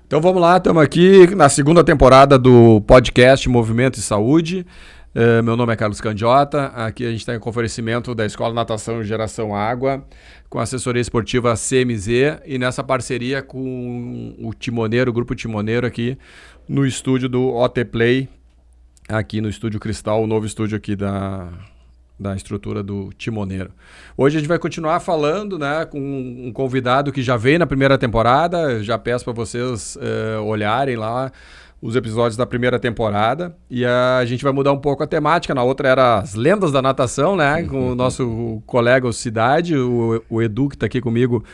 Então vamos lá, estamos aqui na segunda temporada do podcast Movimento e Saúde. Meu nome é Carlos Candiota, aqui a gente está em oferecimento da Escola Natação e Geração Água, com a assessoria esportiva CMZ e nessa parceria com o Timoneiro, o Grupo Timoneiro aqui no estúdio do OT Play, aqui no Estúdio Cristal, o novo estúdio aqui da estrutura do Timoneiro. Hoje a gente vai continuar falando, né, com um convidado que já veio na primeira temporada. Já peço para vocês olharem lá os episódios da primeira temporada e a gente vai mudar um pouco a temática. Na outra era as lendas da natação, né, com o nosso colega o Cidade, o Edu, que está aqui comigo,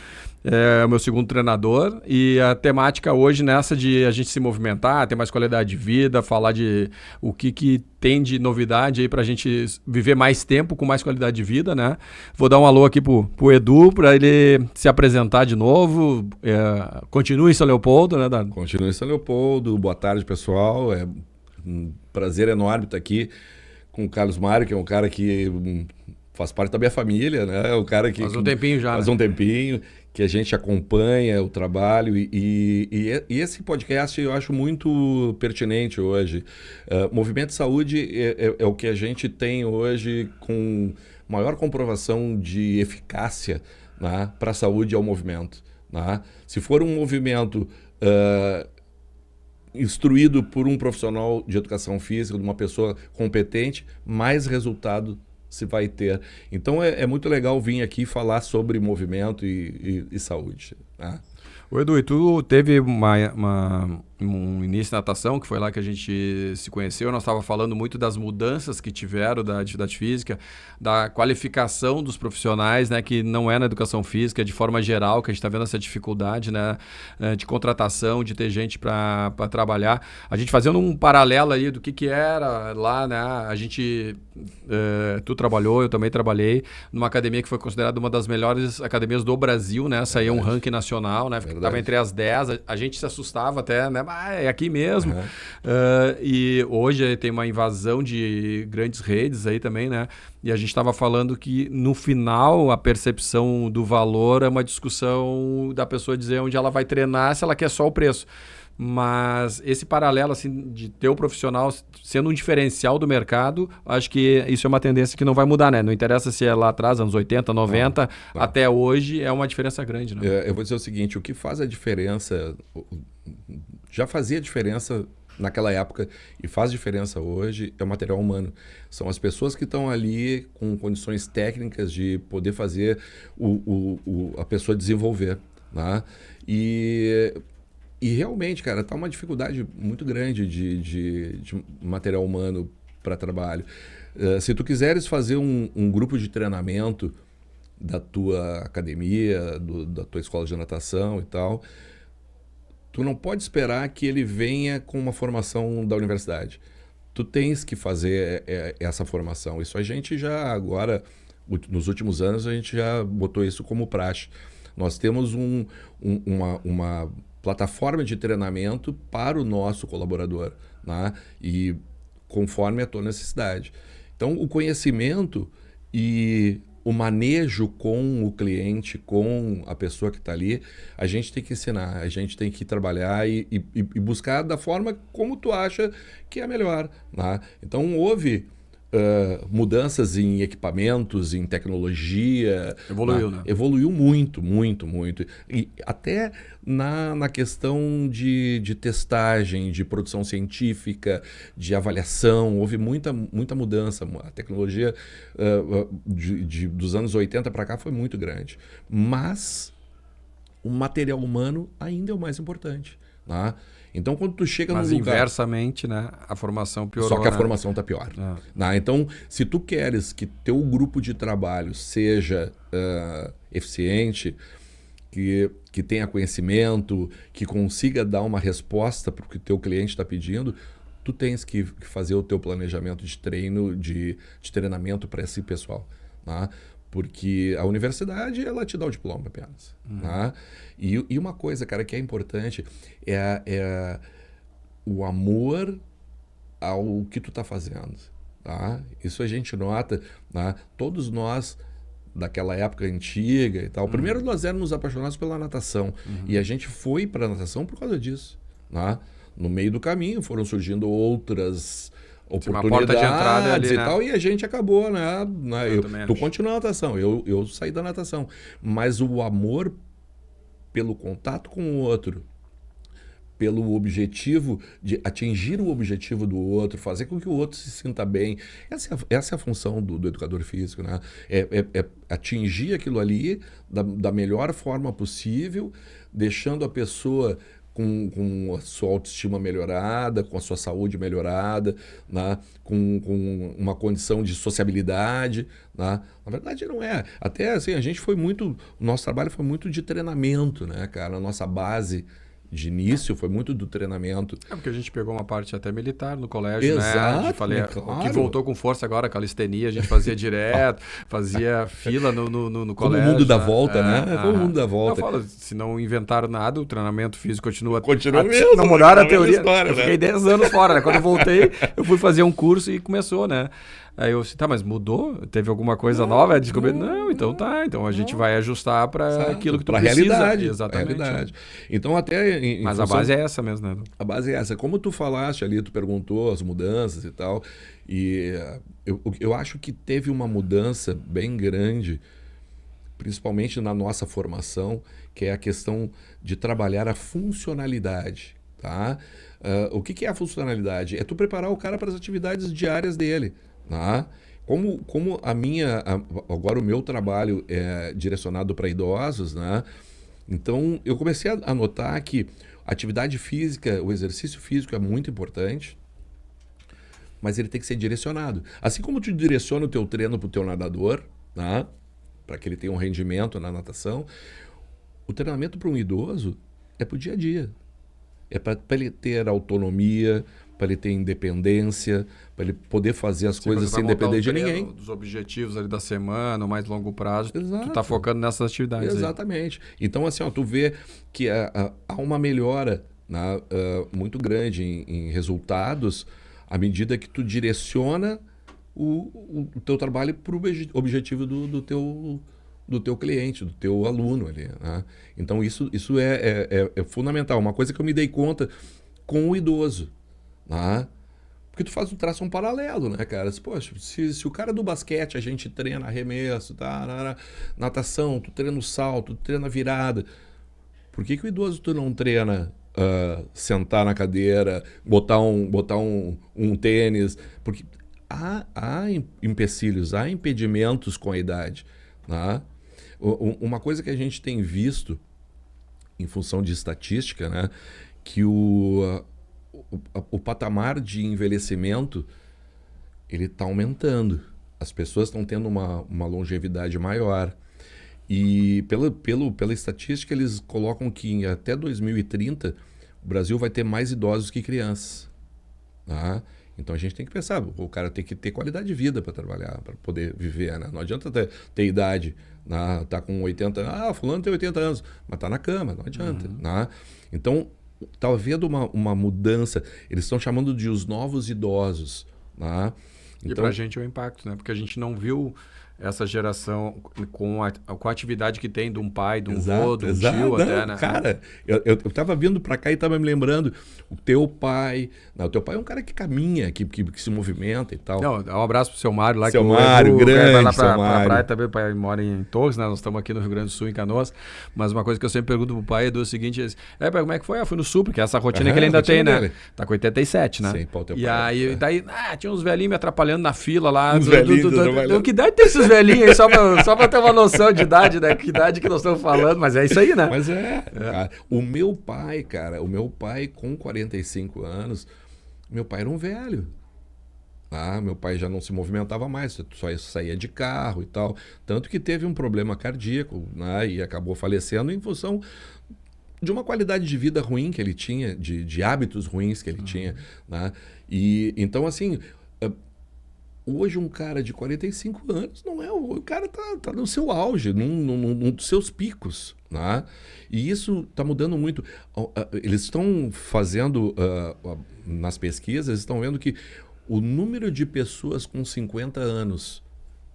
é o meu segundo treinador, e a temática hoje nessa de a gente se movimentar, ter mais qualidade de vida, falar de o que tem de novidade aí pra gente viver mais tempo com mais qualidade de vida, né? Vou dar um alô aqui pro Edu, para ele se apresentar de novo. Continue em São Leopoldo, né, Dado? Continue em São Leopoldo. Boa tarde, pessoal. É um prazer enorme estar aqui com o Carlos Mário, que é um cara que faz parte da minha família, né? É um cara que faz um tempinho já, faz, né? um tempinho que a gente acompanha o trabalho e esse podcast eu acho muito pertinente hoje. Movimento de Saúde é o que a gente tem hoje com maior comprovação de eficácia, né, para a saúde e ao movimento. Né? Se for um movimento instruído por um profissional de educação física, de uma pessoa competente, mais resultado se vai ter. Então é muito legal vir aqui falar sobre movimento e saúde. Né? O Edu, e tu teve um início na natação, que foi lá que a gente se conheceu. Nós estávamos falando muito das mudanças que tiveram da atividade física, da qualificação dos profissionais, né, que não é na educação física, de forma geral, que a gente está vendo essa dificuldade, né, de contratação, de ter gente para trabalhar. A gente fazendo um paralelo aí do que era lá, né, a gente, tu trabalhou, eu também trabalhei, numa academia que foi considerada uma das melhores academias do Brasil, né, saía um ranking nacional, né, estava entre as 10, a gente se assustava até, né, é aqui mesmo. E hoje tem uma invasão de grandes redes aí também, né? E a gente estava falando que no final a percepção do valor é uma discussão da pessoa dizer onde ela vai treinar, se ela quer só o preço. Mas esse paralelo assim, de ter o profissional sendo um diferencial do mercado, acho que isso é uma tendência que não vai mudar, né? Não interessa se é lá atrás, anos 80, 90, até hoje é uma diferença grande, né? Eu vou dizer o seguinte, o que faz a diferença, já fazia diferença naquela época e faz diferença hoje, é o material humano. São as pessoas que estão ali com condições técnicas de poder fazer a pessoa desenvolver. Né? E realmente, cara, tá uma dificuldade muito grande de material humano para trabalho. Se tu quiseres fazer um grupo de treinamento da tua academia, da tua escola de natação e tal, tu não pode esperar que ele venha com uma formação da universidade. Tu tens que fazer essa formação. Isso a gente já agora, nos últimos anos, a gente já botou isso como praxe. Nós temos uma plataforma de treinamento para o nosso colaborador, né? E conforme a tua necessidade. Então, o conhecimento e o manejo com o cliente, com a pessoa que está ali, a gente tem que ensinar, a gente tem que trabalhar e buscar da forma como tu acha que é melhor. Né? Então, houve mudanças em equipamentos, em tecnologia. Evoluiu, né? Evoluiu muito, muito, muito. E até na questão de testagem, de produção científica, de avaliação, houve muita mudança. A tecnologia dos anos 80 para cá foi muito grande. Mas o material humano ainda é o mais importante. Né? Então, quando tu chega num lugar... Mas inversamente, né? A formação piorou. Só que a formação está pior. Né? Então, se tu queres que teu grupo de trabalho seja eficiente, que tenha conhecimento, que consiga dar uma resposta para o que teu cliente está pedindo, tu tens que fazer o teu planejamento de treino, de treinamento para esse pessoal. Né? Porque a universidade, ela te dá o diploma apenas. Né? E uma coisa, cara, que é importante é o amor ao que tu está fazendo. Tá? Isso a gente nota, né? Todos nós, daquela época antiga e tal, primeiro nós éramos apaixonados pela natação. E a gente foi para a natação por causa disso. né? No meio do caminho foram surgindo outras oportunidades uma porta de entrada ali, e né? tal, e a gente acabou, né? Tu acho. continua a natação, eu saí da natação. Mas o amor pelo contato com o outro, pelo objetivo de atingir o objetivo do outro, fazer com que o outro se sinta bem. Essa é a função do educador físico, né? É atingir aquilo ali da melhor forma possível, deixando a pessoa com a sua autoestima melhorada, com a sua saúde melhorada, né? com uma condição de sociabilidade. Né? Na verdade, não é. Até assim, o nosso trabalho foi muito de treinamento, né, cara? A nossa base de início foi muito do treinamento. É porque a gente pegou uma parte até militar no colégio, Exato, né? Falei, claro. que voltou com força agora, a calistenia, a gente fazia direto, fazia fila no colégio. Como o mundo dá volta, né? Como o mundo dá volta. Eu falo, se não inventaram nada, o treinamento físico continua mesmo. Não mudaram a teoria. História, eu fiquei 10 anos fora, né? Quando eu voltei, eu fui fazer um curso e começou, né? Aí eu disse, tá, mas mudou? Teve alguma coisa nova? Descobri, não, então tá. Então a gente vai ajustar para aquilo que tu precisa. Realidade. Exatamente. Realidade. Então até... Mas a base é essa mesmo, né? A base é essa. Como tu falaste ali, tu perguntou as mudanças e tal, e eu acho que teve uma mudança bem grande, principalmente na nossa formação, que é a questão de trabalhar a funcionalidade, tá? O que é a funcionalidade? É tu preparar o cara para as atividades diárias dele, tá? Como agora o meu trabalho é direcionado para idosos, né? Então eu comecei a notar que a atividade física, o exercício físico é muito importante, mas ele tem que ser direcionado. Assim como tu direciona o teu treino para o teu nadador, né? Para que ele tenha um rendimento na natação, o treinamento para um idoso é para o dia a dia. É para ele ter autonomia, para ele ter independência, para ele poder fazer as coisas sem depender de ninguém. Dos objetivos ali da semana, o mais longo prazo, Exato. Tu tá focando nessas atividades. Exatamente. Aí. Então, assim, ó, tu vê que há uma melhora, né, muito grande em resultados à medida que tu direciona o teu trabalho para o objetivo do teu cliente, do teu aluno ali. Né? Então, isso é fundamental. Uma coisa que eu me dei conta com o idoso. Né? Porque tu traça um paralelo, né, cara? Poxa, se o cara do basquete a gente treina arremesso, tá, natação, tu treina o salto, tu treina a virada, por que o idoso tu não treina sentar na cadeira, botar um tênis? Porque há empecilhos, há impedimentos com a idade. Né? Uma coisa que a gente tem visto, em função de estatística, né, que o patamar de envelhecimento ele está aumentando. As pessoas estão tendo uma longevidade maior. E pela estatística, eles colocam que até 2030 o Brasil vai ter mais idosos que crianças. Tá? Então a gente tem que pensar, o cara tem que ter qualidade de vida para trabalhar, para poder viver. Né? Não adianta ter idade, né? Tá com 80 anos, fulano tem 80 anos, mas tá na cama, não adianta. Uhum. Né? Então está havendo uma mudança, eles estão chamando de os novos idosos. Né? Então, e para a gente é o impacto, né? Porque a gente não viu essa geração com a atividade que tem de um pai, de um avô, de um tio até, né? Cara, eu tava vindo para cá e tava me lembrando, o teu pai é um cara que caminha, que se movimenta e tal. Não, dá um abraço pro seu Mário lá. Seu Mário, grande, vai lá pra praia também, o pai mora em Torres, né? Nós estamos aqui no Rio Grande do Sul, em Canoas, mas uma coisa que eu sempre pergunto pro pai é o seguinte, pai, como é que foi? Fui no Sul, porque essa rotina que ele ainda tem, né? Tá com 87, né? Sim, pô, teu e pai, aí, daí, tinha uns velhinhos me atrapalhando na fila lá. Uns velhinhos que idade tem esses velhinhos aí, só pra ter uma noção de idade, né? Que idade que nós estamos falando, mas é isso aí, né? Mas cara, o meu pai com 45 anos, meu pai era um velho. Meu pai já não se movimentava mais, só saía de carro e tal. Tanto que teve um problema cardíaco, né? E acabou falecendo em função de uma qualidade de vida ruim que ele tinha, de hábitos ruins que ele tinha. Né? E então, assim... Hoje um cara de 45 anos não é o cara tá no seu auge, num dos seus picos, né? E isso está mudando muito. Eles estão fazendo nas pesquisas, estão vendo que o número de pessoas com 50 anos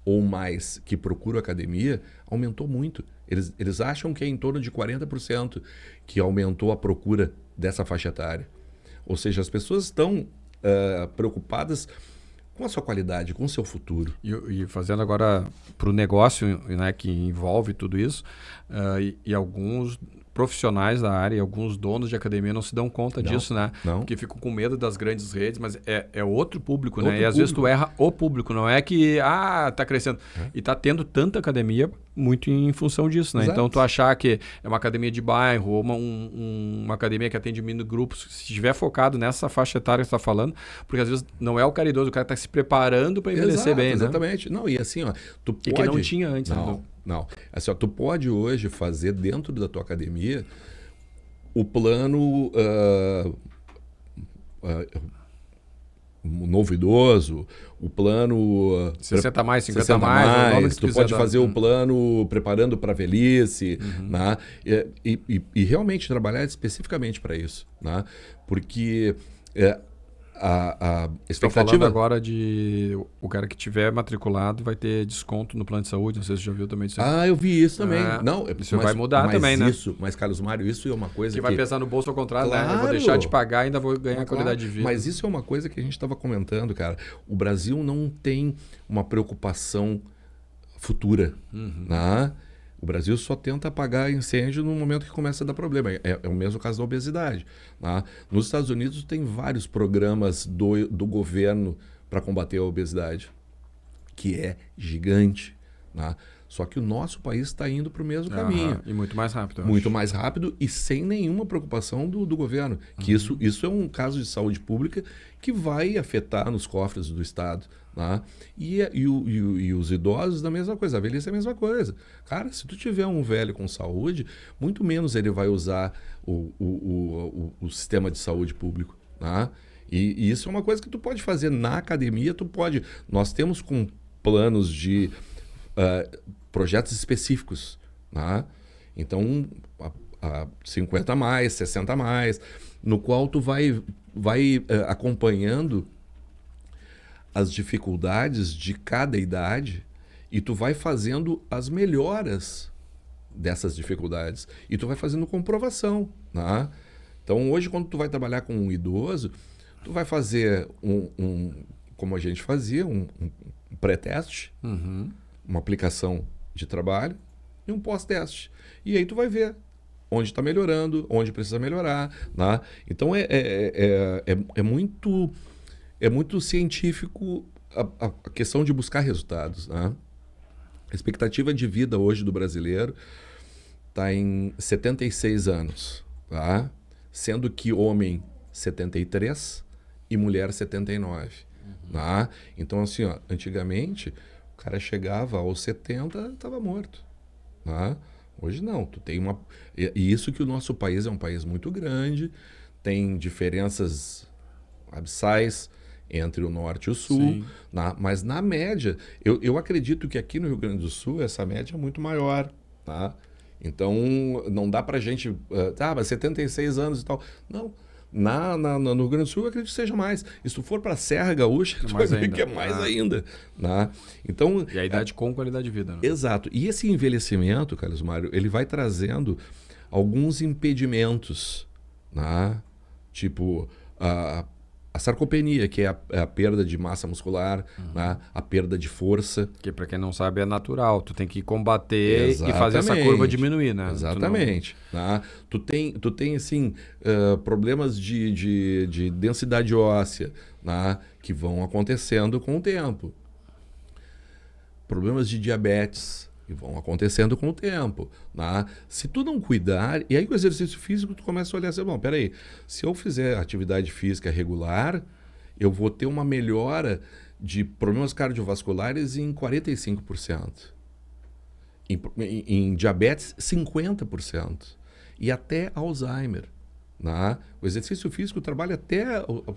ou mais que procuram academia aumentou muito. Eles acham que é em torno de 40% que aumentou a procura dessa faixa etária. Ou seja, as pessoas estão preocupadas com a sua qualidade, com o seu futuro. E fazendo agora para o negócio, né, que envolve tudo isso, e alguns profissionais da área e alguns donos de academia não se dão conta disso, né? Não. Porque ficam com medo das grandes redes, mas é outro público, Outro né? E às vezes tu erra o público, não é que, tá crescendo. E tá tendo tanta academia muito em função disso, né? Exato. Então tu achar que é uma academia de bairro ou uma academia que atende mini grupos, se estiver focado nessa faixa etária que tu tá falando, porque às vezes não é o caridoso, o cara tá se preparando para envelhecer bem, né? Exatamente. Não, e assim, ó, tu pode... E que não tinha antes, né? Não. Assim, ó, tu pode hoje fazer dentro da tua academia o plano novo idoso, o plano 60 mais, 50 mais, o nome que tu pode fazer o plano preparando para a velhice, né? E realmente trabalhar especificamente para isso, né? Porque a expectativa... Estou falando agora de o cara que tiver matriculado vai ter desconto no plano de saúde, não sei se você já viu também isso aí. Eu vi isso também. Isso vai mudar também, né? Mas, Carlos Mário, isso é uma coisa que vai pesar no bolso ao contrário, claro, né? Eu vou deixar de pagar e ainda vou ganhar qualidade de vida. Mas isso é uma coisa que a gente estava comentando, cara. O Brasil não tem uma preocupação futura, né? O Brasil só tenta apagar incêndio no momento que começa a dar problema. É o mesmo caso da obesidade, né? Nos Estados Unidos tem vários programas do governo para combater a obesidade, que é gigante, né? Só que o nosso país está indo para o mesmo caminho. E muito mais rápido. Muito mais rápido e sem nenhuma preocupação do governo. Que isso é um caso de saúde pública que vai afetar nos cofres do Estado. Né? E os idosos da mesma coisa. A velhice é a mesma coisa. Cara, se tu tiver um velho com saúde, muito menos ele vai usar o sistema de saúde público. Né? E isso é uma coisa que tu pode fazer na academia. Nós temos com planos de... projetos específicos, né? Então, 50 mais, 60 mais, no qual tu vai acompanhando as dificuldades de cada idade e tu vai fazendo as melhoras dessas dificuldades e tu vai fazendo comprovação, né? Então, hoje, quando tu vai trabalhar com um idoso, tu vai fazer como a gente fazia, um pré-teste, uma aplicação de trabalho e um pós-teste. E aí tu vai ver onde está melhorando, onde precisa melhorar. Né? Então é muito científico a questão de buscar resultados. Né? A expectativa de vida hoje do brasileiro está em 76 anos. Tá? Sendo que homem 73 e mulher 79. Tá? Então assim, ó, antigamente... O cara chegava aos 70, estava morto. Né? Hoje não. Tu tem e isso que o nosso país é um país muito grande, tem diferenças abissais entre o norte e o sul. Né? Mas na média, eu acredito que aqui no Rio Grande do Sul essa média é muito maior. Tá? Então não dá pra gente... mas 76 anos e tal. Não. No Rio Grande do Sul, eu acredito que seja mais. E se tu for para a Serra Gaúcha, tu vai ver que é mais ainda. Né? Então, e a idade com qualidade de vida. Né? Exato. E esse envelhecimento, Carlos Mário, ele vai trazendo alguns impedimentos. Né? Tipo, a sarcopenia, que é a perda de massa muscular, né? A perda de força. Que, para quem não sabe, é natural. Tu tem que combater e fazer essa curva diminuir, né? Exatamente. Né? Tu tem assim, problemas de densidade óssea, né? Que vão acontecendo com o tempo. Problemas de diabetes, que vão acontecendo com o tempo. Né? Se tu não cuidar, e aí com o exercício físico tu começa a olhar assim, bom, peraí, se eu fizer atividade física regular, eu vou ter uma melhora de problemas cardiovasculares em 45%. Em diabetes, 50%. E até Alzheimer. Né? O exercício físico trabalha até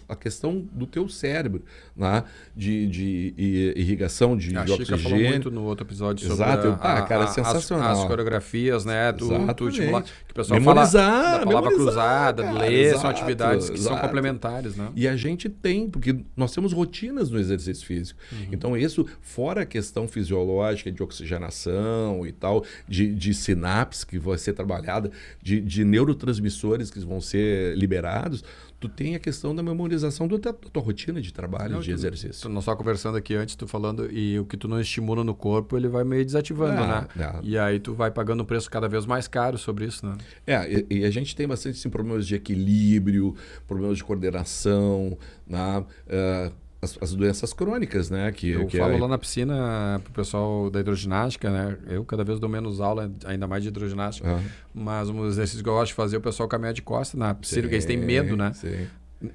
a questão do teu cérebro, né? de irrigação de oxigênio. A Chica falou muito no outro episódio sobre cara, é sensacional. As coreografias, né? Tu estimular, que o pessoal memorizar, fala da palavra cruzada, cara, ler, são atividades que são complementares. Né? E a gente tem, porque nós temos rotinas no exercício físico. Então isso, fora a questão fisiológica de oxigenação e tal, de sinapse que vai ser trabalhada, de neurotransmissores que vão ser ser liberados, tu tem a questão da memorização da tua rotina de trabalho, de exercício. Nós só conversando aqui antes, tu falando, e o que tu não estimula no corpo, ele vai meio desativando, né? E aí tu vai pagando um preço cada vez mais caro sobre isso, né? E a gente tem bastante assim, problemas de equilíbrio, problemas de coordenação, né? As doenças crônicas, né? Eu falo lá na piscina pro pessoal da hidroginástica, né? Eu cada vez dou menos aula, ainda mais de hidroginástica. Mas um exercício que eu gosto de fazer é o pessoal caminhar de costas na piscina, porque eles têm medo, né? Sim.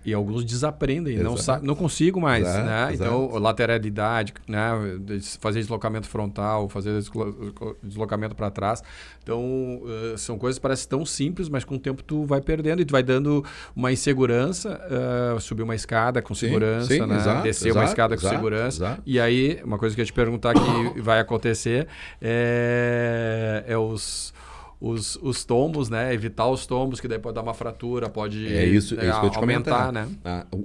E alguns desaprendem, não consigo mais, né? Então, lateralidade, né? Fazer deslocamento frontal, fazer deslocamento para trás. Então, são coisas que parecem tão simples, mas com o tempo tu vai perdendo e tu vai dando uma insegurança, subir uma escada com segurança, né? Descer uma escada com segurança. E aí, uma coisa que eu ia te perguntar que vai acontecer é os tombos, né? Evitar os tombos, que daí pode dar uma fratura, pode isso que eu te aumentar, né?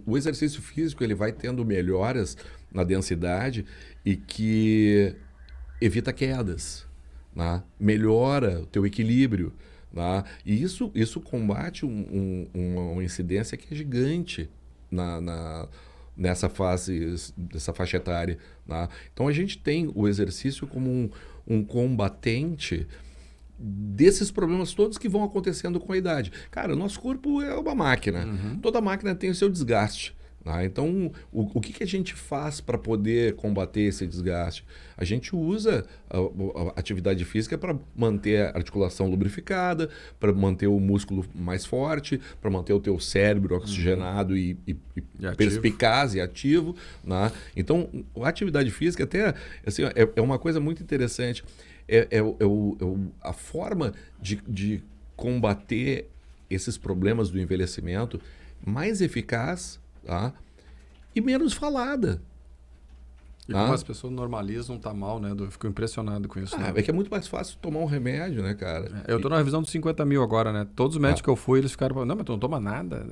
O exercício físico ele vai tendo melhoras na densidade e que evita quedas, né? Melhora o teu equilíbrio, né? E isso combate uma incidência que é gigante nessa faixa etária, né? Então a gente tem o exercício como um combatente desses problemas todos que vão acontecendo com a idade. Cara, o nosso corpo é uma máquina. Toda máquina tem o seu desgaste. Tá? Então, o que a gente faz para poder combater esse desgaste? A gente usa a atividade física para manter a articulação lubrificada, para manter o músculo mais forte, para manter o teu cérebro oxigenado e perspicaz e ativo. Né? Então, a atividade física até assim, é uma coisa muito interessante. A forma de combater esses problemas do envelhecimento mais eficaz, tá? E menos falada. E como as pessoas normalizam, tá mal, né? Eu fico impressionado com isso. Né? É que é muito mais fácil tomar um remédio, né, cara? Eu tô na revisão dos 50 mil agora, né? Todos os médicos que eu fui, eles ficaram falando, não, mas tu não toma nada.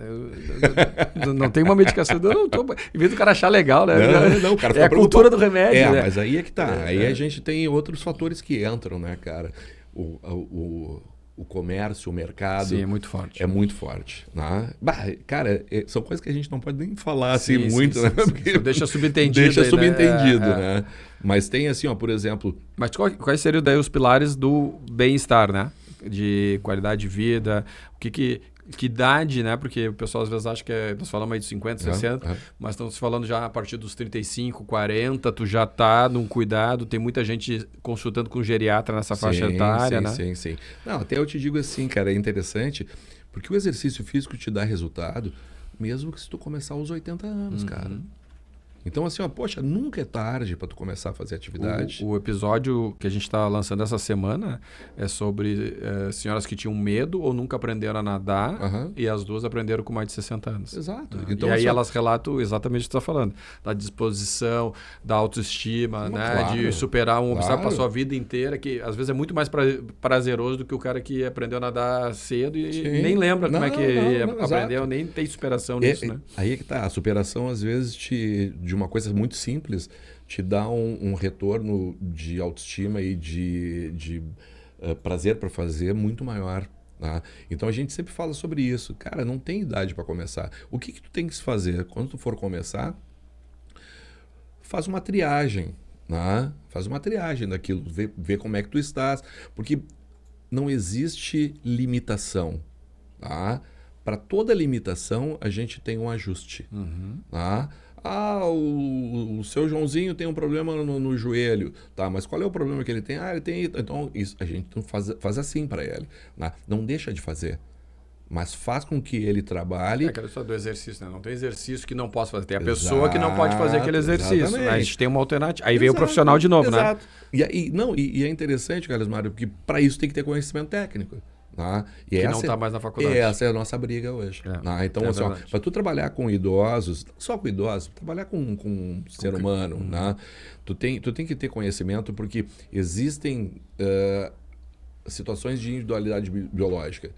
Eu não tem uma medicação. Eu não tomo. Em vez do cara achar legal, né? Não, o cara fica a cultura do remédio. Né? Mas aí é que tá. Aí a gente tem outros fatores que entram, né, cara? O comércio, o mercado... Sim, é muito forte. É muito forte. Né? Cara, são coisas que a gente não pode nem falar assim muito, né? Porque deixa subentendido. Deixa subentendido, né? Mas tem assim, ó, por exemplo... Mas quais seriam daí os pilares do bem-estar, né? De qualidade de vida, que idade, né? Porque o pessoal às vezes acha que nós falamos aí de 50, 60, mas estamos falando já a partir dos 35, 40, tu já tá num cuidado, tem muita gente consultando com geriatra nessa faixa etária, né? Sim. Não, até eu te digo assim, cara, é interessante, porque o exercício físico te dá resultado, mesmo que se tu começar aos 80 anos, cara. Então, assim, ó, poxa, nunca é tarde para tu começar a fazer atividade. O episódio que a gente está lançando essa semana é sobre senhoras que tinham medo ou nunca aprenderam a nadar e as duas aprenderam com mais de 60 anos. Exato. Então, e aí elas relatam exatamente o que tu está falando. Da disposição, da autoestima, né? Claro, de superar um obstáculo para a sua vida inteira, que às vezes é muito mais prazeroso do que o cara que aprendeu a nadar cedo e nem lembra como é que aprendeu, nem tem superação nisso, né? Aí é que tá. A superação, às vezes, de uma coisa muito simples, te dá um retorno de autoestima e de prazer para fazer muito maior. Tá? Então a gente sempre fala sobre isso. Cara, não tem idade para começar. O que tu tem que fazer? Quando tu for começar, faz uma triagem. Tá? Faz uma triagem daquilo, vê como é que tu estás. Porque não existe limitação. Tá? Para toda limitação, a gente tem um ajuste. Tá? O seu Joãozinho tem um problema no joelho, tá? Mas qual é o problema que ele tem? Ele tem... Então, isso, a gente faz assim para ele. Né? Não deixa de fazer, mas faz com que ele trabalhe... aquela história do exercício, né? Não tem exercício que não possa fazer. Tem a pessoa que não pode fazer aquele exercício. Né? A gente tem uma alternativa. Aí vem o profissional de novo, né? E é interessante, Carlos Mário, porque para isso tem que ter conhecimento técnico. Tá? E que não está mais na faculdade. Essa é a nossa briga hoje. Tá? Então, assim, para tu trabalhar com idosos, só com idosos, trabalhar com um ser humano, né? tu tem que ter conhecimento, porque existem situações de individualidade biológica.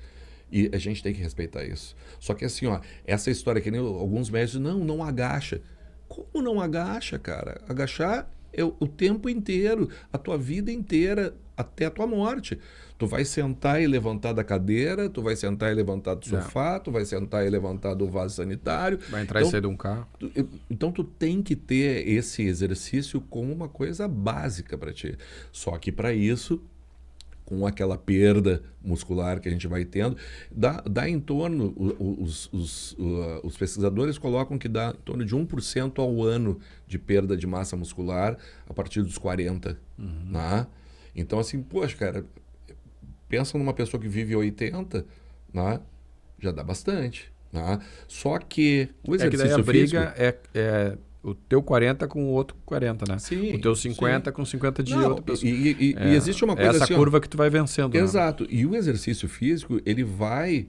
E a gente tem que respeitar isso. Só que assim, ó, essa história que nem alguns médicos, não agacha. Como não agacha, cara? Agachar o tempo inteiro, a tua vida inteira, até a tua morte. Tu vai sentar e levantar da cadeira, tu vai sentar e levantar do sofá, tu vai sentar e levantar do vaso sanitário. Vai entrar e sair de um carro. Então tu tem que ter esse exercício como uma coisa básica para ti. Só que para isso, com aquela perda muscular que a gente vai tendo, dá em torno, os pesquisadores colocam que dá em torno de 1% ao ano de perda de massa muscular a partir dos 40. Né? Então assim, poxa, cara, pensa numa pessoa que vive 80, né? Já dá bastante. Né? Só que o exercício que daí a briga físico, é o teu 40 com o outro 40, né? Sim, o teu 50 sim. com 50 de Não, outra pessoa. e existe uma coisa essa assim, curva que tu vai vencendo. Exato. E o exercício físico, ele vai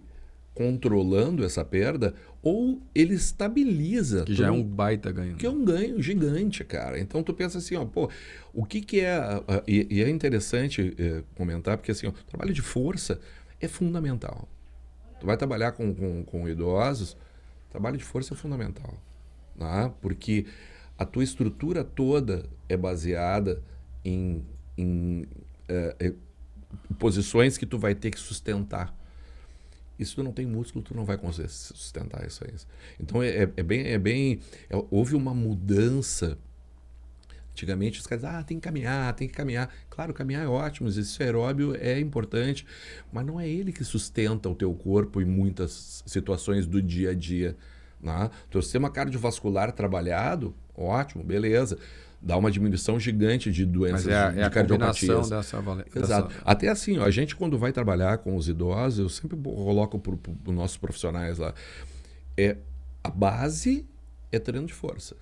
controlando essa perda ou ele estabiliza. Que já é um baita ganho. Que é um ganho gigante, cara. Então tu pensa assim, ó, pô, o que é... E é interessante comentar, porque assim, ó, o trabalho de força é fundamental. Tu vai trabalhar com idosos, trabalho de força é fundamental. Né? Porque a tua estrutura toda é baseada em posições que tu vai ter que sustentar. E se tu não tem músculo, tu não vai conseguir sustentar isso aí. Então houve uma mudança. Antigamente os caras tem que caminhar. Claro, caminhar é ótimo, exercício aeróbio é importante, mas não é ele que sustenta o teu corpo em muitas situações do dia a dia. Né? Teu sistema cardiovascular trabalhado, ótimo, beleza. Dá uma diminuição gigante de doenças de cardiopatias. Exato. Até assim, ó, a gente quando vai trabalhar com os idosos, eu sempre coloco para os nossos profissionais lá, a base é treino de força.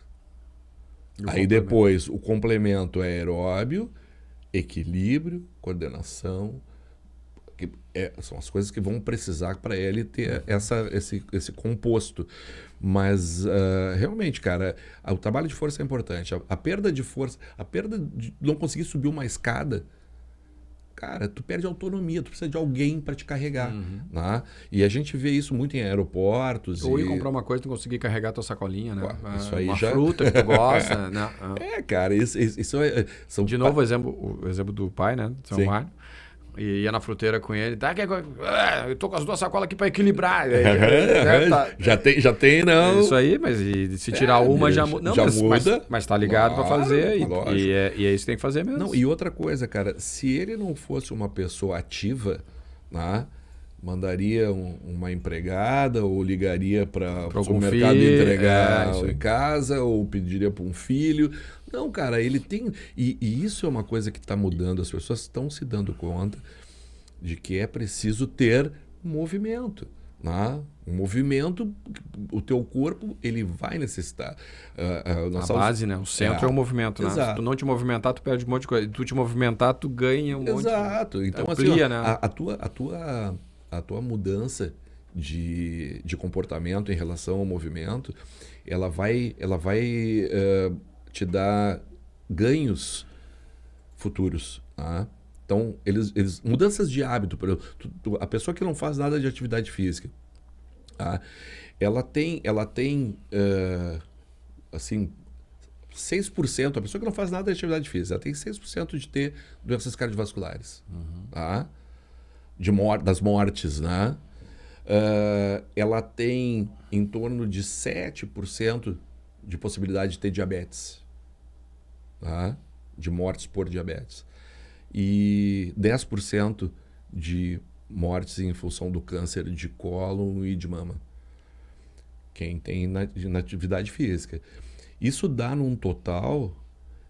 Aí depois o complemento é aeróbio, equilíbrio, coordenação, são as coisas que vão precisar para ele ter esse composto. Mas realmente, cara, o trabalho de força é importante. A perda de força, a perda de não conseguir subir uma escada, cara, tu perde autonomia, tu precisa de alguém para te carregar. Né? E a gente vê isso muito em aeroportos. Ou ir comprar uma coisa e não conseguir carregar tua sacolinha, né? Isso aí uma já... fruta que tu gosta, né? Cara, isso são... De novo, o exemplo do pai, né? De São Mário. E ia na fruteira com ele, eu tô com as duas sacolas aqui para equilibrar. Já tem, não. Isso aí, mas se tirar uma já muda. Mas tá ligado para fazer e é isso que tem que fazer mesmo. Não, e outra coisa, cara, se ele não fosse uma pessoa ativa, né, mandaria uma empregada ou ligaria para o supermercado entregar em casa ou pediria para um filho. Não, cara, ele tem... E isso é uma coisa que está mudando. As pessoas estão se dando conta de que é preciso ter movimento. Né? Um movimento, o teu corpo, ele vai necessitar. A base, né? O centro é o movimento. Né? Se tu não te movimentar, tu perde um monte de coisa. Se tu te movimentar, tu ganha um monte. Exato. Então, amplia, assim, né? A tua mudança de comportamento em relação ao movimento, ela vai te dar ganhos futuros. Tá? Então, mudanças de hábito. Por exemplo, a pessoa que não faz nada de atividade física, tá? ela tem assim, 6%, a pessoa que não faz nada de atividade física, ela tem 6% de ter doenças cardiovasculares. Tá? Das mortes, né? Ela tem em torno de 7% de possibilidade de ter diabetes, tá? De mortes por diabetes. E 10% de mortes em função do câncer de cólon e de mama. Quem tem na atividade física. Isso dá num total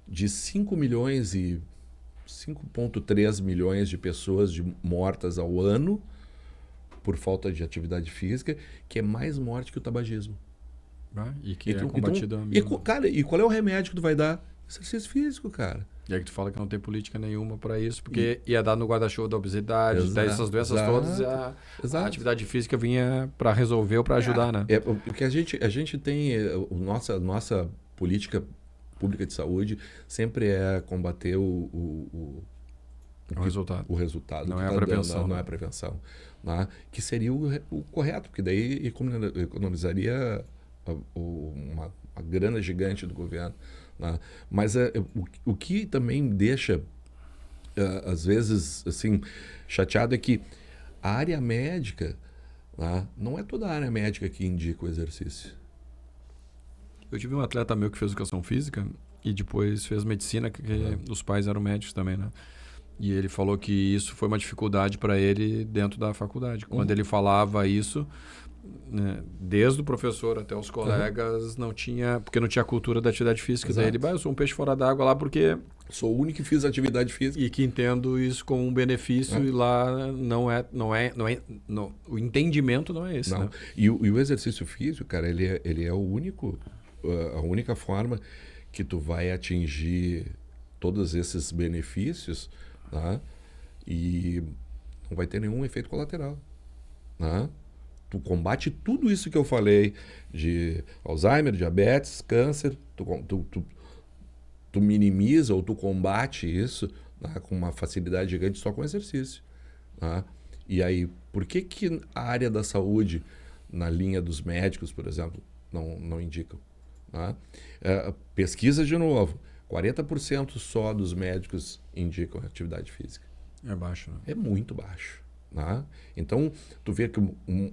de 5,3 milhões de pessoas mortas ao ano por falta de atividade física, que é mais morte que o tabagismo. E que é combatido... Cara, e qual é o remédio que tu vai dar? Exercício físico, cara. E aí que tu fala que não tem política nenhuma para isso, porque ia dar no guarda-chuva da obesidade, dessas doenças todas, a atividade física vinha para resolver ou para ajudar, né? Porque a gente tem... Nossa política pública de saúde sempre é combater o resultado. O resultado. Não é a prevenção. Não é a prevenção. Né? Que seria o correto, porque daí economizaria uma grana gigante do governo. Né? Mas o que também deixa, às vezes, assim, chateado é que a área médica, né, não é toda a área médica que indica o exercício. Eu tive um atleta meu que fez educação física e depois fez medicina, que os pais eram médicos também, né? E ele falou que isso foi uma dificuldade para ele dentro da faculdade. Quando ele falava isso, né, desde o professor até os colegas, não tinha, porque não tinha cultura da atividade física. Daí ele, eu sou um peixe fora d'água lá porque... Sou o único que fiz atividade física. E que entendo isso como um benefício e lá o entendimento não é esse. Não. Né? E o exercício físico, cara, ele é o único, a única forma que tu vai atingir todos esses benefícios, tá? E não vai ter nenhum efeito colateral. Tá? Tu combate tudo isso que eu falei de Alzheimer, diabetes, câncer, tu minimiza ou tu combate isso, tá, com uma facilidade gigante só com exercício. Tá? E aí, por que a área da saúde, na linha dos médicos, por exemplo, não indicam? Tá? Pesquisa de novo, 40% só dos médicos indicam atividade física. É baixo, né? É muito baixo. Tá? Então, tu vê que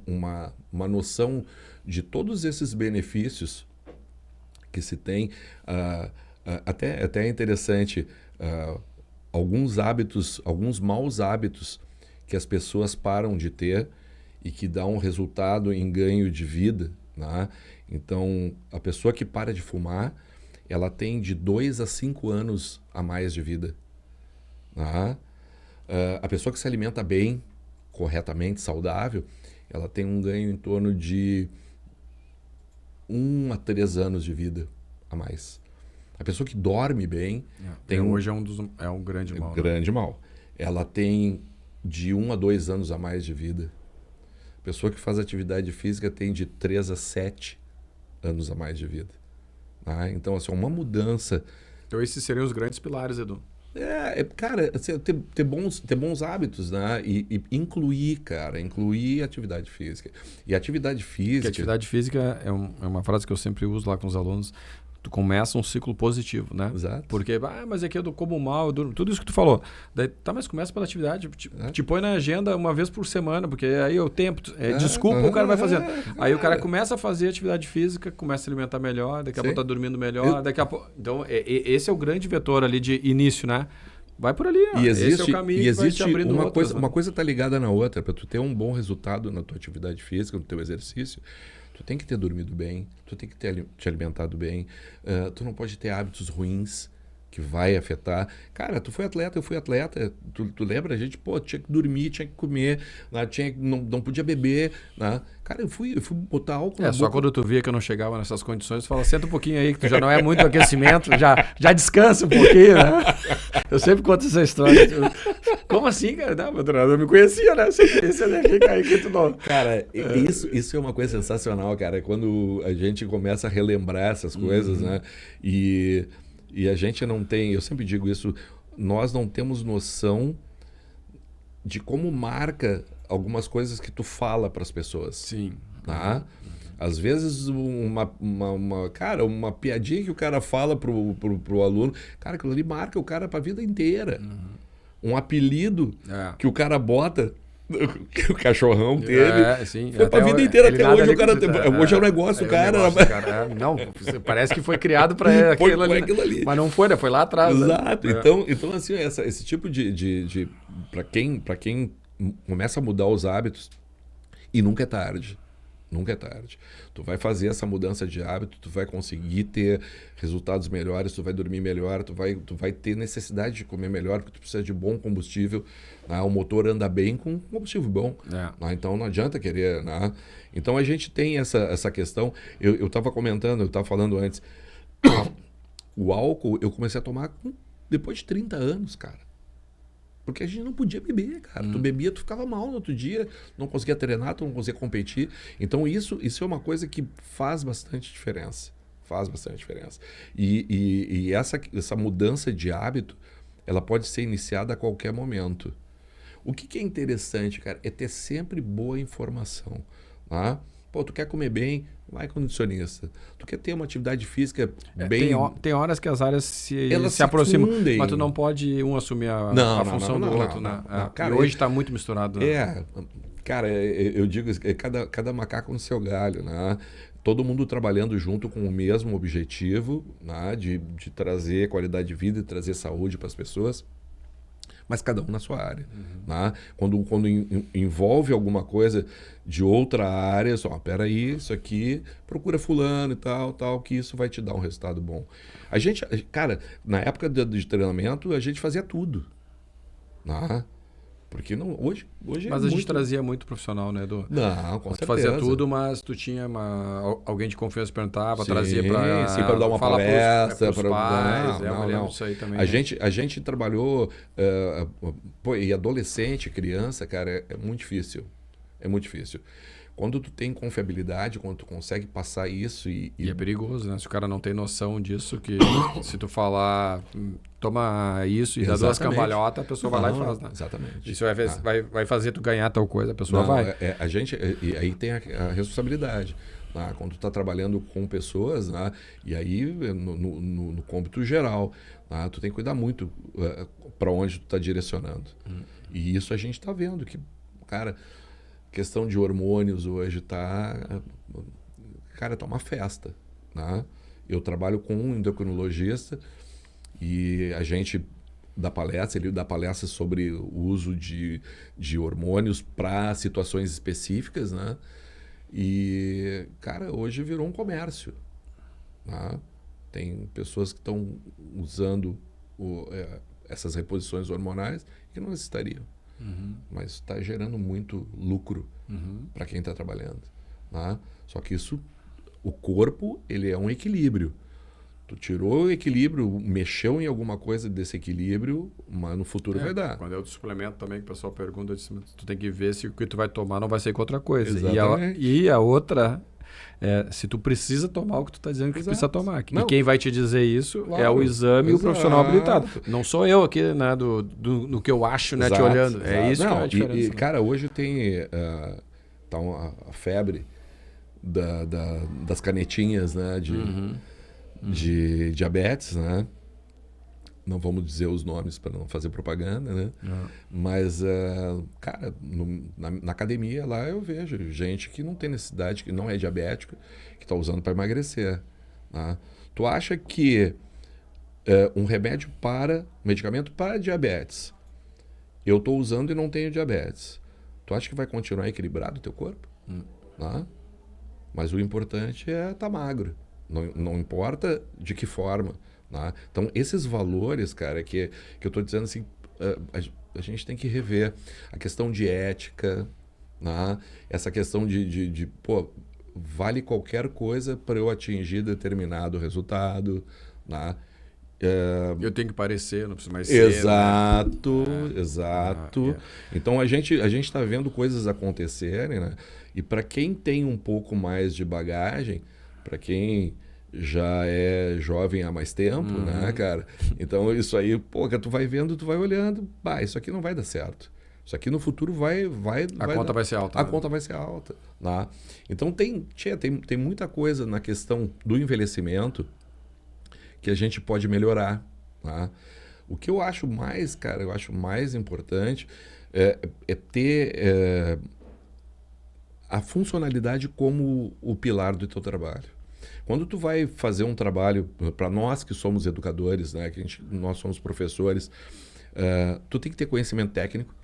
uma noção de todos esses benefícios que se tem, até é interessante, alguns hábitos, alguns maus hábitos que as pessoas param de ter e que dá um resultado em ganho de vida. Tá? Então, a pessoa que para de fumar, ela tem de 2 a 5 anos a mais de vida. Tá? A pessoa que se alimenta bem, corretamente, saudável, ela tem um ganho em torno de 1 a 3 anos de vida a mais. A pessoa que dorme bem... hoje é um grande mal. Grande mal. Ela tem de 1 a 2 anos a mais de vida. A pessoa que faz atividade física tem de 3 a 7 anos a mais de vida. Tá? Então, assim, uma mudança... Então, esses seriam os grandes pilares, Edu. Cara, assim, ter bons hábitos, né? E incluir atividade física. E atividade física... Porque atividade física é uma frase que eu sempre uso lá com os alunos. Tu começa um ciclo positivo, né? Exato. Porque, mas aqui eu como mal, eu durmo, tudo isso que tu falou. Daí, mas começa pela atividade, te põe na agenda uma vez por semana, porque aí o tempo, desculpa, o cara vai fazendo. Aí o cara começa a fazer atividade física, começa a se alimentar melhor, daqui a pouco tá dormindo melhor, daqui a pouco... Então, esse é o grande vetor ali de início, né? Vai por ali, ó. Esse é o caminho que vai te abrindo outras, uma coisa tá ligada na outra. Para tu ter um bom resultado na tua atividade física, no teu exercício, tu tem que ter dormido bem, tu tem que ter te alimentado bem, tu não pode ter hábitos ruins que vai afetar. Cara, tu foi atleta, eu fui atleta, tu lembra? A gente, tinha que dormir, tinha que comer, né? Não podia beber, né? Cara, eu fui botar álcool na boca. Só quando tu via que eu não chegava nessas condições, tu fala, senta um pouquinho aí, que tu já não é muito aquecimento, já descansa um pouquinho, né? Eu sempre conto essa história. Como assim, cara? Não, meu treinador me conhecia, né? Esse fica aí que tu não... Cara, isso é uma coisa sensacional, cara. Quando a gente começa a relembrar essas coisas, né? E a gente não tem, eu sempre digo isso, nós não temos noção de como marca algumas coisas que tu fala para as pessoas. Sim. Tá? Às vezes uma piadinha que o cara fala pro aluno, cara, aquilo ali marca o cara para a vida inteira. Um apelido que o cara bota, que o cachorrão teve, sim. foi pra vida inteira, até hoje o cara hoje é um negócio, o cara... Não, parece que foi criado para aquilo ali. Mas não foi, né? Foi lá atrás. Exato. Né? Então assim, esse tipo de para quem começa a mudar os hábitos, e nunca é tarde. Nunca é tarde. Tu vai fazer essa mudança de hábito, tu vai conseguir ter resultados melhores, tu vai dormir melhor, tu vai ter necessidade de comer melhor, porque tu precisa de bom combustível. Né? O motor anda bem com combustível bom. Né? Então não adianta querer... Né? Então a gente tem essa questão. Eu estava comentando, eu estava falando antes. O álcool eu comecei a tomar depois de 30 anos, cara. Porque a gente não podia beber, cara. Tu bebia, tu ficava mal no outro dia, não conseguia treinar, tu não conseguia competir. Então isso é uma coisa que faz bastante diferença. Faz bastante diferença. E essa mudança de hábito, ela pode ser iniciada a qualquer momento. O que é interessante, cara, é ter sempre boa informação. Tá? Tu quer comer bem, vai condicionista. Tu quer ter uma atividade física bem... Tem horas que as áreas Elas se aproximam, fundem. mas tu não pode um assumir a função do outro, né? Cara, e hoje está muito misturado. Né? Cara, eu digo cada macaco no seu galho, né? Todo mundo trabalhando junto com o mesmo objetivo, né? de trazer qualidade de vida e trazer saúde para as pessoas, mas cada um na sua área. Né? Quando envolve alguma coisa de outra área, só, peraí, isso aqui, procura fulano e tal, que isso vai te dar um resultado bom. A gente, cara, na época de treinamento, a gente fazia tudo. Né? Porque não, hoje mas a gente trazia muito profissional, né, Edu? Não, com certeza. Tu fazia tudo, mas tu tinha alguém de confiança perguntava, trazia para dar uma palestra, para pais. Não. Isso aí também. A gente trabalhou, e adolescente, criança, cara, é muito difícil. É muito difícil. Quando tu tem confiabilidade, quando tu consegue passar isso e é perigoso, né? Se o cara não tem noção disso, que se tu falar, toma isso e dá duas cambalhotas, a pessoa vai lá e faz, né? Exatamente. Isso vai fazer tu ganhar tal coisa, a pessoa vai. E aí tem a responsabilidade. Né? Quando tu tá trabalhando com pessoas, né? E aí no cômputo geral, né? Tu tem que cuidar muito para onde tu tá direcionando. E isso a gente tá vendo que, cara... questão de hormônios hoje tá uma festa, né? Eu trabalho com um endocrinologista e a gente ele dá palestra sobre o uso de hormônios para situações específicas, né? E, cara, hoje virou um comércio, né? Tem pessoas que estão usando essas reposições hormonais que não necessitariam. Mas está gerando muito lucro para quem está trabalhando. Né? Só que o corpo, ele é um equilíbrio. Tu tirou o equilíbrio, mexeu em alguma coisa desse equilíbrio, mas no futuro vai dar. Quando é outro suplemento também, que o pessoal pergunta, tu tem que ver se o que tu vai tomar não vai ser com outra coisa. Exatamente. E a outra... se tu precisa tomar o que tu está dizendo que tu precisa tomar. E quem vai te dizer isso é o exame e o profissional habilitado. Não sou eu aqui, né, do que eu acho, né, te olhando. É isso que é a diferença. E, cara, hoje tem a febre das canetinhas, né, de diabetes, né? Não vamos dizer os nomes para não fazer propaganda, né? Mas, cara, na academia lá eu vejo gente que não tem necessidade, que não é diabético, que está usando para emagrecer. Tá? Tu acha que um medicamento para diabetes, eu estou usando e não tenho diabetes, tu acha que vai continuar equilibrado o teu corpo? Tá? Mas o importante é estar magro. Não importa de que forma. Né? Então, esses valores, cara, que eu estou dizendo assim, a gente tem que rever a questão de ética, né? Essa questão de vale qualquer coisa para eu atingir determinado resultado. Né? Eu tenho que parecer, não preciso mais ser. Exato. Então, a gente está vendo coisas acontecerem, né? E para quem tem um pouco mais de bagagem, para quem... já é jovem há mais tempo, né, cara? Então, isso aí, tu vai vendo, tu vai olhando, isso aqui não vai dar certo. Isso aqui no futuro vai conta vai ser alta. A conta vai ser alta. Né? Então, tem muita coisa na questão do envelhecimento que a gente pode melhorar. Né? O que eu acho mais, cara, importante é ter a funcionalidade como o pilar do teu trabalho. Quando tu vai fazer um trabalho, para nós que somos educadores, né, nós somos professores, tu tem que ter conhecimento técnico,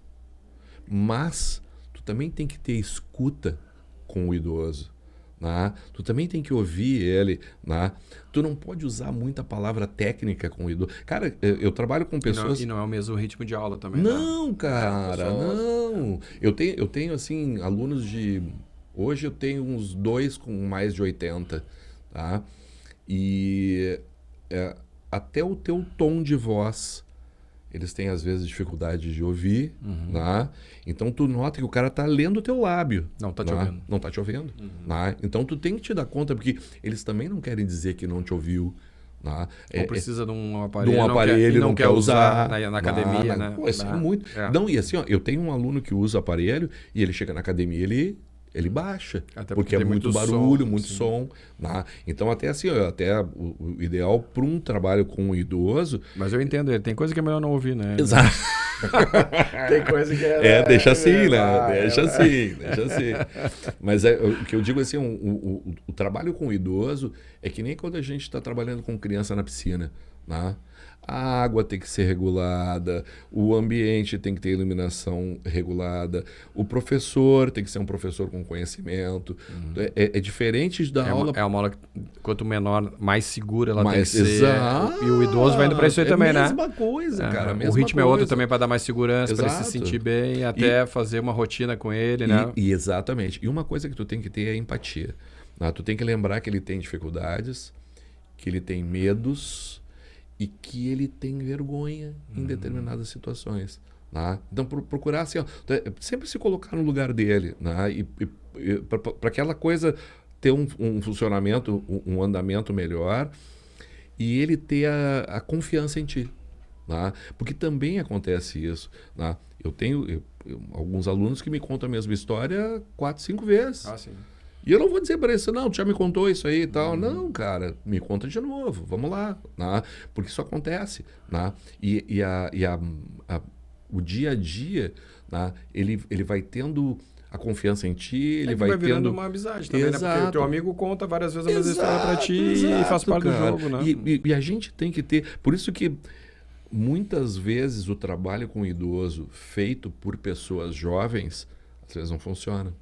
mas tu também tem que ter escuta com o idoso. Né? Tu também tem que ouvir ele. Né? Tu não pode usar muita palavra técnica com o idoso. Cara, eu trabalho com pessoas... E não é o mesmo ritmo de aula também. Não, né? Cara, não. Eu tenho assim, alunos de... Hoje eu tenho uns 2 com mais de 80. Tá? E até o teu tom de voz, eles têm às vezes dificuldade de ouvir. Tá? Então tu nota que o cara tá lendo o teu lábio. Não tá te ouvindo. Não tá te ouvindo. Tá? Então tu tem que te dar conta, porque eles também não querem dizer que não te ouviu. Tá? Ou precisa de um aparelho, não quer usar na academia. Né? Pô, isso é muito. Não, e assim, ó, eu tenho um aluno que usa aparelho e ele chega na academia, ele ele baixa. Até porque é tem muito muito barulho, som, muito sim. som. Né? Então, até assim, até o ideal para um trabalho com um idoso... Mas eu entendo ele. Tem coisa que é melhor não ouvir, né? Exato. Tem coisa que é... Deixa assim, né? Deixa assim, deixa assim. Mas o que eu digo assim, o trabalho com o idoso é que nem quando a gente está trabalhando com criança na piscina, né? A água tem que ser regulada, o ambiente tem que ter iluminação regulada, o professor tem que ser um professor com conhecimento. É diferente da aula... É uma aula que, quanto menor, mais segura ela tem que mais ser. exato. E o idoso vai indo para isso aí também, né? Mesma coisa, cara. O Mesma ritmo é outro coisa. também para dar mais segurança, para ele se Exato. sentir bem, até fazer uma rotina com ele, né? Exatamente. E uma coisa que tu tem que ter é empatia. Né? Tu tem que lembrar que ele tem dificuldades, que ele tem medos e que ele tem vergonha em determinadas situações. Né? Então, procurar assim, ó, sempre se colocar no lugar dele. Né? E para aquela coisa ter um funcionamento, um andamento melhor e ele ter a confiança em ti. Né? Porque também acontece isso. Né? Eu tenho alguns alunos que me contam a mesma história 4, 5 vezes. Ah, sim. E eu não vou dizer para eles, não, tu já me contou isso aí e tal. Não, cara, me conta de novo, vamos lá. Né? Porque isso acontece. Né? O dia a dia, né? ele vai tendo a confiança em ti, ele vai virando tendo... uma amizade também, né? Porque o teu amigo conta várias vezes a mesma Exato, história para ti e faz parte cara. do jogo, né? E a gente tem que ter... Por isso que muitas vezes o trabalho com o idoso feito por pessoas jovens, às vezes não funciona.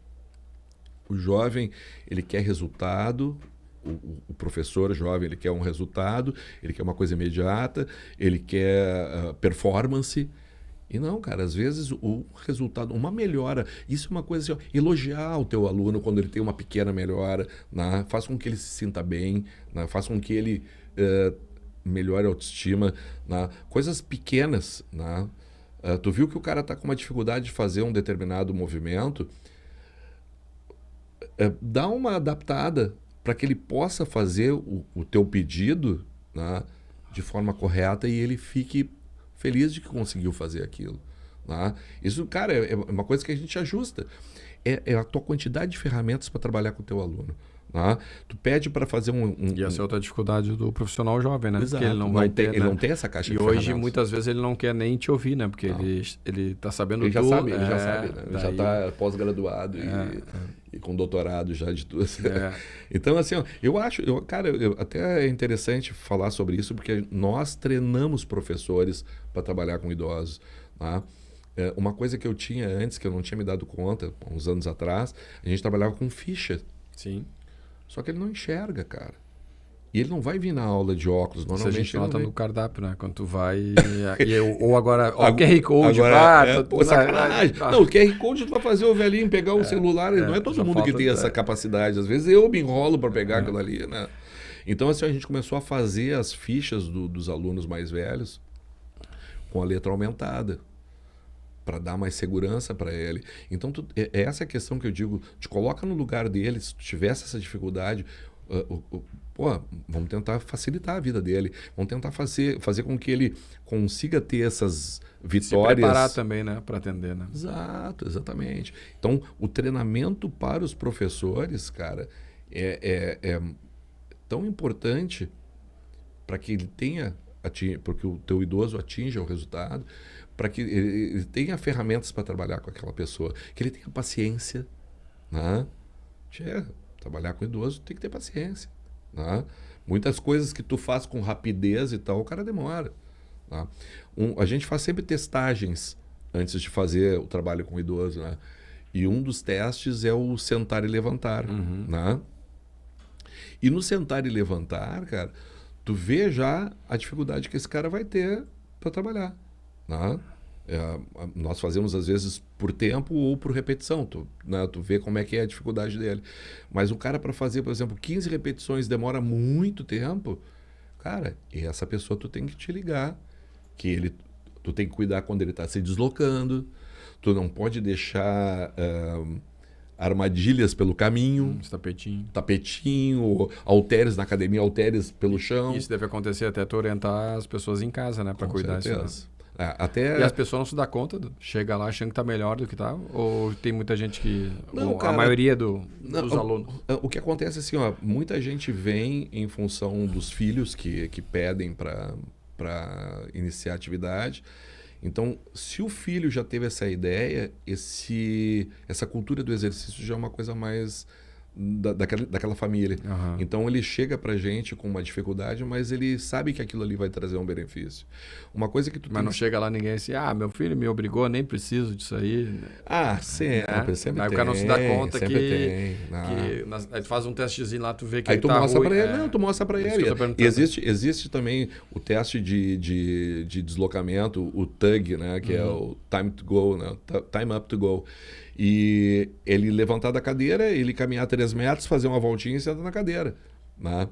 O jovem, ele quer resultado, o professor jovem, ele quer um resultado, ele quer uma coisa imediata, ele quer performance. E não, cara, às vezes o resultado, uma melhora, isso é uma coisa assim, ó, elogiar o teu aluno quando ele tem uma pequena melhora, né? Faz com que ele se sinta bem, né? Faz com que ele melhore a autoestima, né? Coisas pequenas, né? Tu viu que o cara está com uma dificuldade de fazer um determinado movimento, dá uma adaptada para que ele possa fazer o teu pedido, né, de forma correta e ele fique feliz de que conseguiu fazer aquilo. Né? Isso, cara, é uma coisa que a gente ajusta. É a tua quantidade de ferramentas para trabalhar com o teu aluno. Né? Tu pede para fazer E essa é outra dificuldade do profissional jovem, né? Exato. Porque ele não vai ter, ele não tem essa caixa de E ferramentas. hoje, muitas vezes, ele não quer nem te ouvir, né? Porque ele tá sabendo ele já tudo. sabe, ele já sabe. Né? Ele já daí... está pós-graduado e com doutorado já de tudo. Então, assim, ó, eu acho... até é interessante falar sobre isso, porque nós treinamos professores para trabalhar com idosos. Tá? Uma coisa que eu tinha antes, que eu não tinha me dado conta, uns anos atrás, a gente trabalhava com ficha. Sim. Só que ele não enxerga, cara. E ele não vai vir na aula de óculos. Normalmente isso a gente nota no cardápio, né? Quando tu vai... ou agora... o QR Code. Sacanagem. Não, o QR Code tu vai fazer o velhinho pegar o celular. Não é todo mundo que tem essa capacidade. Às vezes eu me enrolo para pegar aquilo ali, né? Então, assim, a gente começou a fazer as fichas dos alunos mais velhos com a letra aumentada, para dar mais segurança para ele. Então, essa é a questão que eu digo, te coloca no lugar dele, se tu tivesse essa dificuldade, vamos tentar facilitar a vida dele, vamos tentar fazer com que ele consiga ter essas vitórias. Se preparar também, né, para atender, né? Exato, exatamente. Então, o treinamento para os professores, cara, é tão importante para que ele tenha, para que o teu idoso atinja o resultado, para que ele tenha ferramentas para trabalhar com aquela pessoa, que ele tenha paciência, né? Trabalhar com idoso tem que ter paciência, né? Muitas coisas que tu faz com rapidez e tal, o cara demora. Tá? A gente faz sempre testagens antes de fazer o trabalho com o idoso, né? E um dos testes é o sentar e levantar, né? E no sentar e levantar, cara, tu vê já a dificuldade que esse cara vai ter para trabalhar. Né? Nós fazemos às vezes por tempo ou por repetição, tu vê como é que é a dificuldade dele. Mas o cara, para fazer, por exemplo, 15 repetições demora muito tempo, cara, e essa pessoa tu tem que te ligar, que tu tem que cuidar quando ele está se deslocando, tu não pode deixar armadilhas pelo caminho, tapetinho, halteres na academia, halteres pelo chão. Isso deve acontecer até tu orientar as pessoas em casa, né, para cuidar disso. Até... E as pessoas não se dão conta, chega lá achando que está melhor do que está? Ou tem muita gente que... Não, a maioria dos não, alunos? O que acontece é assim, ó, muita gente vem em função dos filhos que pedem para iniciar a atividade. Então, se o filho já teve essa ideia, essa cultura do exercício já é uma coisa mais daquela família. Uhum. Então, ele chega pra gente com uma dificuldade, mas ele sabe que aquilo ali vai trazer um benefício. Uma coisa que Mas não chega lá ninguém assim, meu filho me obrigou, nem preciso disso aí. Sempre aí tem. o cara não se dá conta sempre tem. aí tu faz um testezinho lá, tu vê que aí ele tu tá mostra ruim. Pra ele. Não, tu mostra pra ele. E existe também o teste de deslocamento, o TUG, né? Que é o Time to Go, né? Time Up to Go. E ele levantar da cadeira, ele caminhar 3 metros, fazer uma voltinha e sentar na cadeira. Né?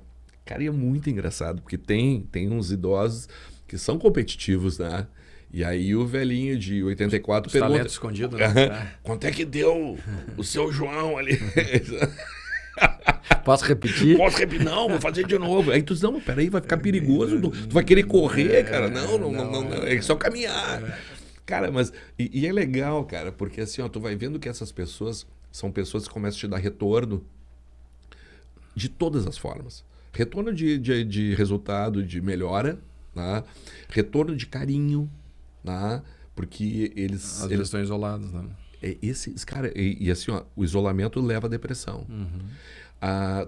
Cara, e é muito engraçado, porque tem uns idosos que são competitivos, né? E aí o velhinho de 84 pergunta... Talento escondido, né? Quanto é que deu o seu João ali? Posso repetir? Posso repetir? Não, vou fazer de novo. Aí tu diz, não, peraí, vai ficar perigoso. Tu vai querer correr, cara. Não. É só caminhar. Cara, mas... E é legal, cara, porque assim, ó, tu vai vendo que essas pessoas são pessoas que começam a te dar retorno de todas as formas. Retorno de resultado, de melhora, né? Retorno de carinho, né? Porque eles estão isolados, né? Cara, e assim, ó, o isolamento leva à depressão.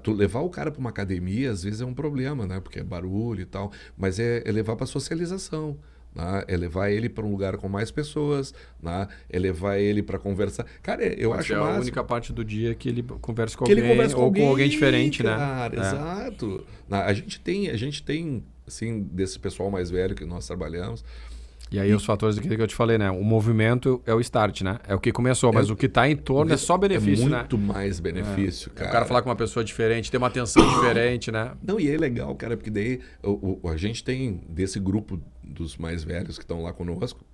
Tu levar o cara para uma academia, às vezes é um problema, né? Porque é barulho e tal, mas é levar para socialização. Né? É levar ele para um lugar com mais pessoas, né? É levar ele para conversar. Cara, eu acho massa. É a única parte do dia que ele conversa com alguém ou com alguém diferente, cara, né? Exato. A gente tem, assim, desse pessoal mais velho que nós trabalhamos. E aí os fatores que eu te falei, né? O movimento é o start, né? É o que começou, mas o que está em torno é só benefício, né? É muito mais benefício, cara. O cara falar com uma pessoa diferente, ter uma atenção diferente, né? Não, e é legal, cara, porque daí a gente tem desse grupo dos mais velhos que estão lá conosco,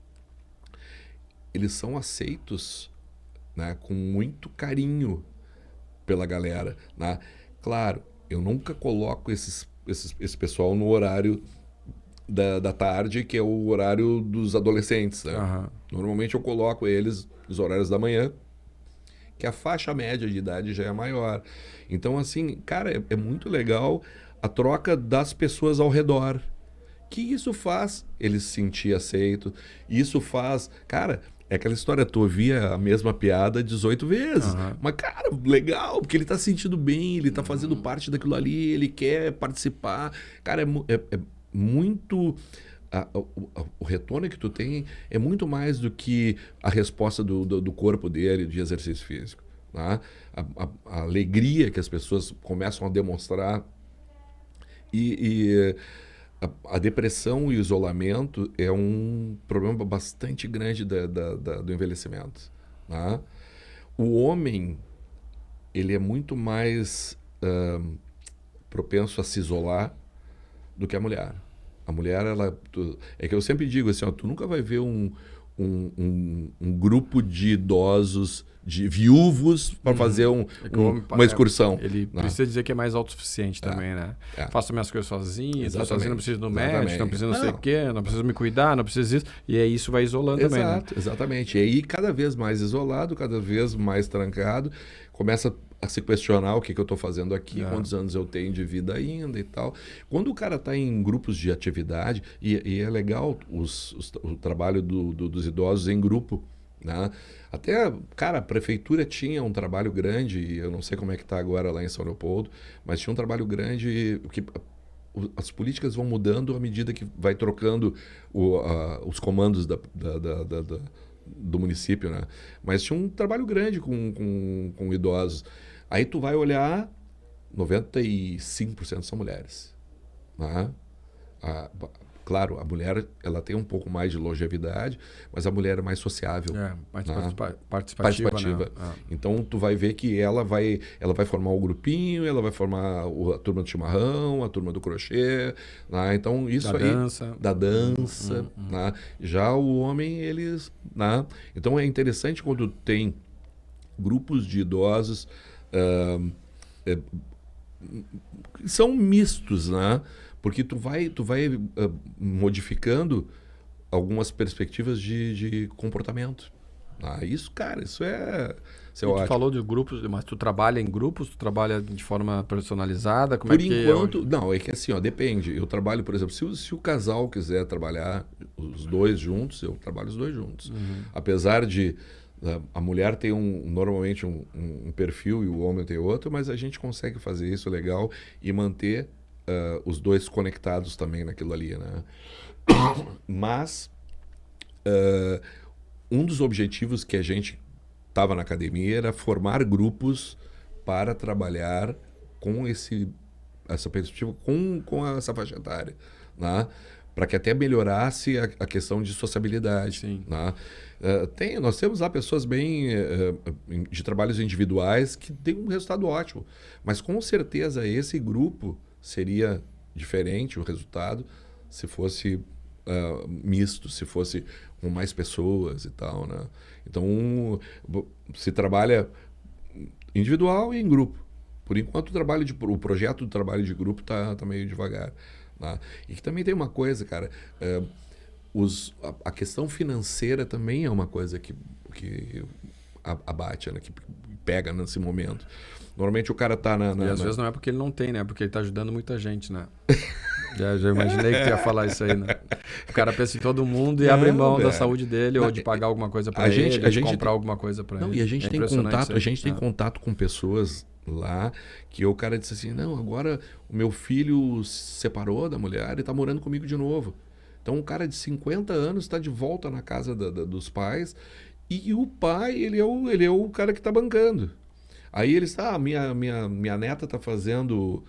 eles são aceitos, né, com muito carinho pela galera, né? Claro, eu nunca coloco esse pessoal no horário da tarde, que é o horário dos adolescentes, né? Normalmente eu coloco eles nos horários da manhã, que a faixa média de idade já é maior. Então, assim, cara, é muito legal a troca das pessoas ao redor. Que isso faz ele se sentir aceito. Isso faz... Cara, é aquela história, tu ouvia a mesma piada 18 vezes. Mas, cara, legal, porque ele tá se sentindo bem, ele tá fazendo parte daquilo ali, ele quer participar. Cara, é muito... O retorno que tu tem é muito mais do que a resposta do corpo dele de exercício físico. Né? A alegria que as pessoas começam a demonstrar e a depressão e o isolamento é um problema bastante grande do envelhecimento. Né? O homem, ele é muito mais propenso a se isolar do que a mulher. A mulher, é que eu sempre digo assim, ó, tu nunca vai ver um grupo de idosos, de viúvos, para fazer uma excursão. Ele precisa dizer que é mais autossuficiente também, né? Faço minhas coisas sozinho, estou sozinho, não preciso ir no médico, não preciso não sei o quê, não preciso me cuidar, não preciso isso. E aí isso vai isolando também, né? Exatamente. E aí, cada vez mais isolado, cada vez mais trancado, começa a se questionar o que eu estou fazendo aqui, quantos anos eu tenho de vida ainda e tal. Quando o cara está em grupos de atividade, e é legal o trabalho dos idosos em grupo, né? Até, cara, a prefeitura tinha um trabalho grande, e eu não sei como é que está agora lá em São Leopoldo, mas tinha um trabalho grande que as políticas vão mudando à medida que vai trocando os comandos do município, né? Mas tinha um trabalho grande com idosos. Aí tu vai olhar, 95% são mulheres. Né? Claro, a mulher ela tem um pouco mais de longevidade, mas a mulher é mais sociável. Mais participativa. Né? Então tu vai ver que ela vai formar o grupinho, ela vai formar a turma do chimarrão, a turma do crochê. Né? Então isso da dança. Né? Já o homem, eles... Né? Então é interessante quando tem grupos de idosos são mistos, né? Porque tu vai modificando algumas perspectivas de comportamento. Isso, cara, isso é ótimo. Tu falou de grupos, mas tu trabalha em grupos? Tu trabalha de forma personalizada? Como Por é que enquanto, não, é que assim, depende. Eu trabalho, por exemplo, se o casal quiser trabalhar os dois juntos, eu trabalho os dois juntos. Apesar de a mulher ter normalmente um perfil e o homem ter outro, mas a gente consegue fazer isso legal e manter os dois conectados também naquilo ali, né? Mas um dos objetivos que a gente estava na academia era formar grupos para trabalhar com essa perspectiva, com essa faixa etária, né? Para que até melhorasse a questão de sociabilidade. Sim. Né? Nós temos lá pessoas bem de trabalhos individuais que têm um resultado ótimo, mas com certeza esse grupo seria diferente o resultado se fosse misto, se fosse com mais pessoas e tal, né? Então se trabalha individual e em grupo. Por enquanto o projeto do trabalho de grupo tá meio devagar. Né? E que também tem uma coisa, cara, a questão financeira também é uma coisa que abate, né? Que pega nesse momento. Normalmente o cara tá E às vezes não é porque ele não tem, né? Porque ele tá ajudando muita gente, né? Já imaginei que tu ia falar isso aí, né? O cara pensa em todo mundo e abre mão da saúde dele ou de pagar alguma coisa para ele, de comprar alguma coisa para ele. E a gente tem contato com pessoas lá que o cara disse assim, não, agora o meu filho se separou da mulher e tá morando comigo de novo. Então um cara de 50 anos está de volta na casa dos pais e o pai, ele é o cara que está bancando. Aí ele está, minha neta está fazendo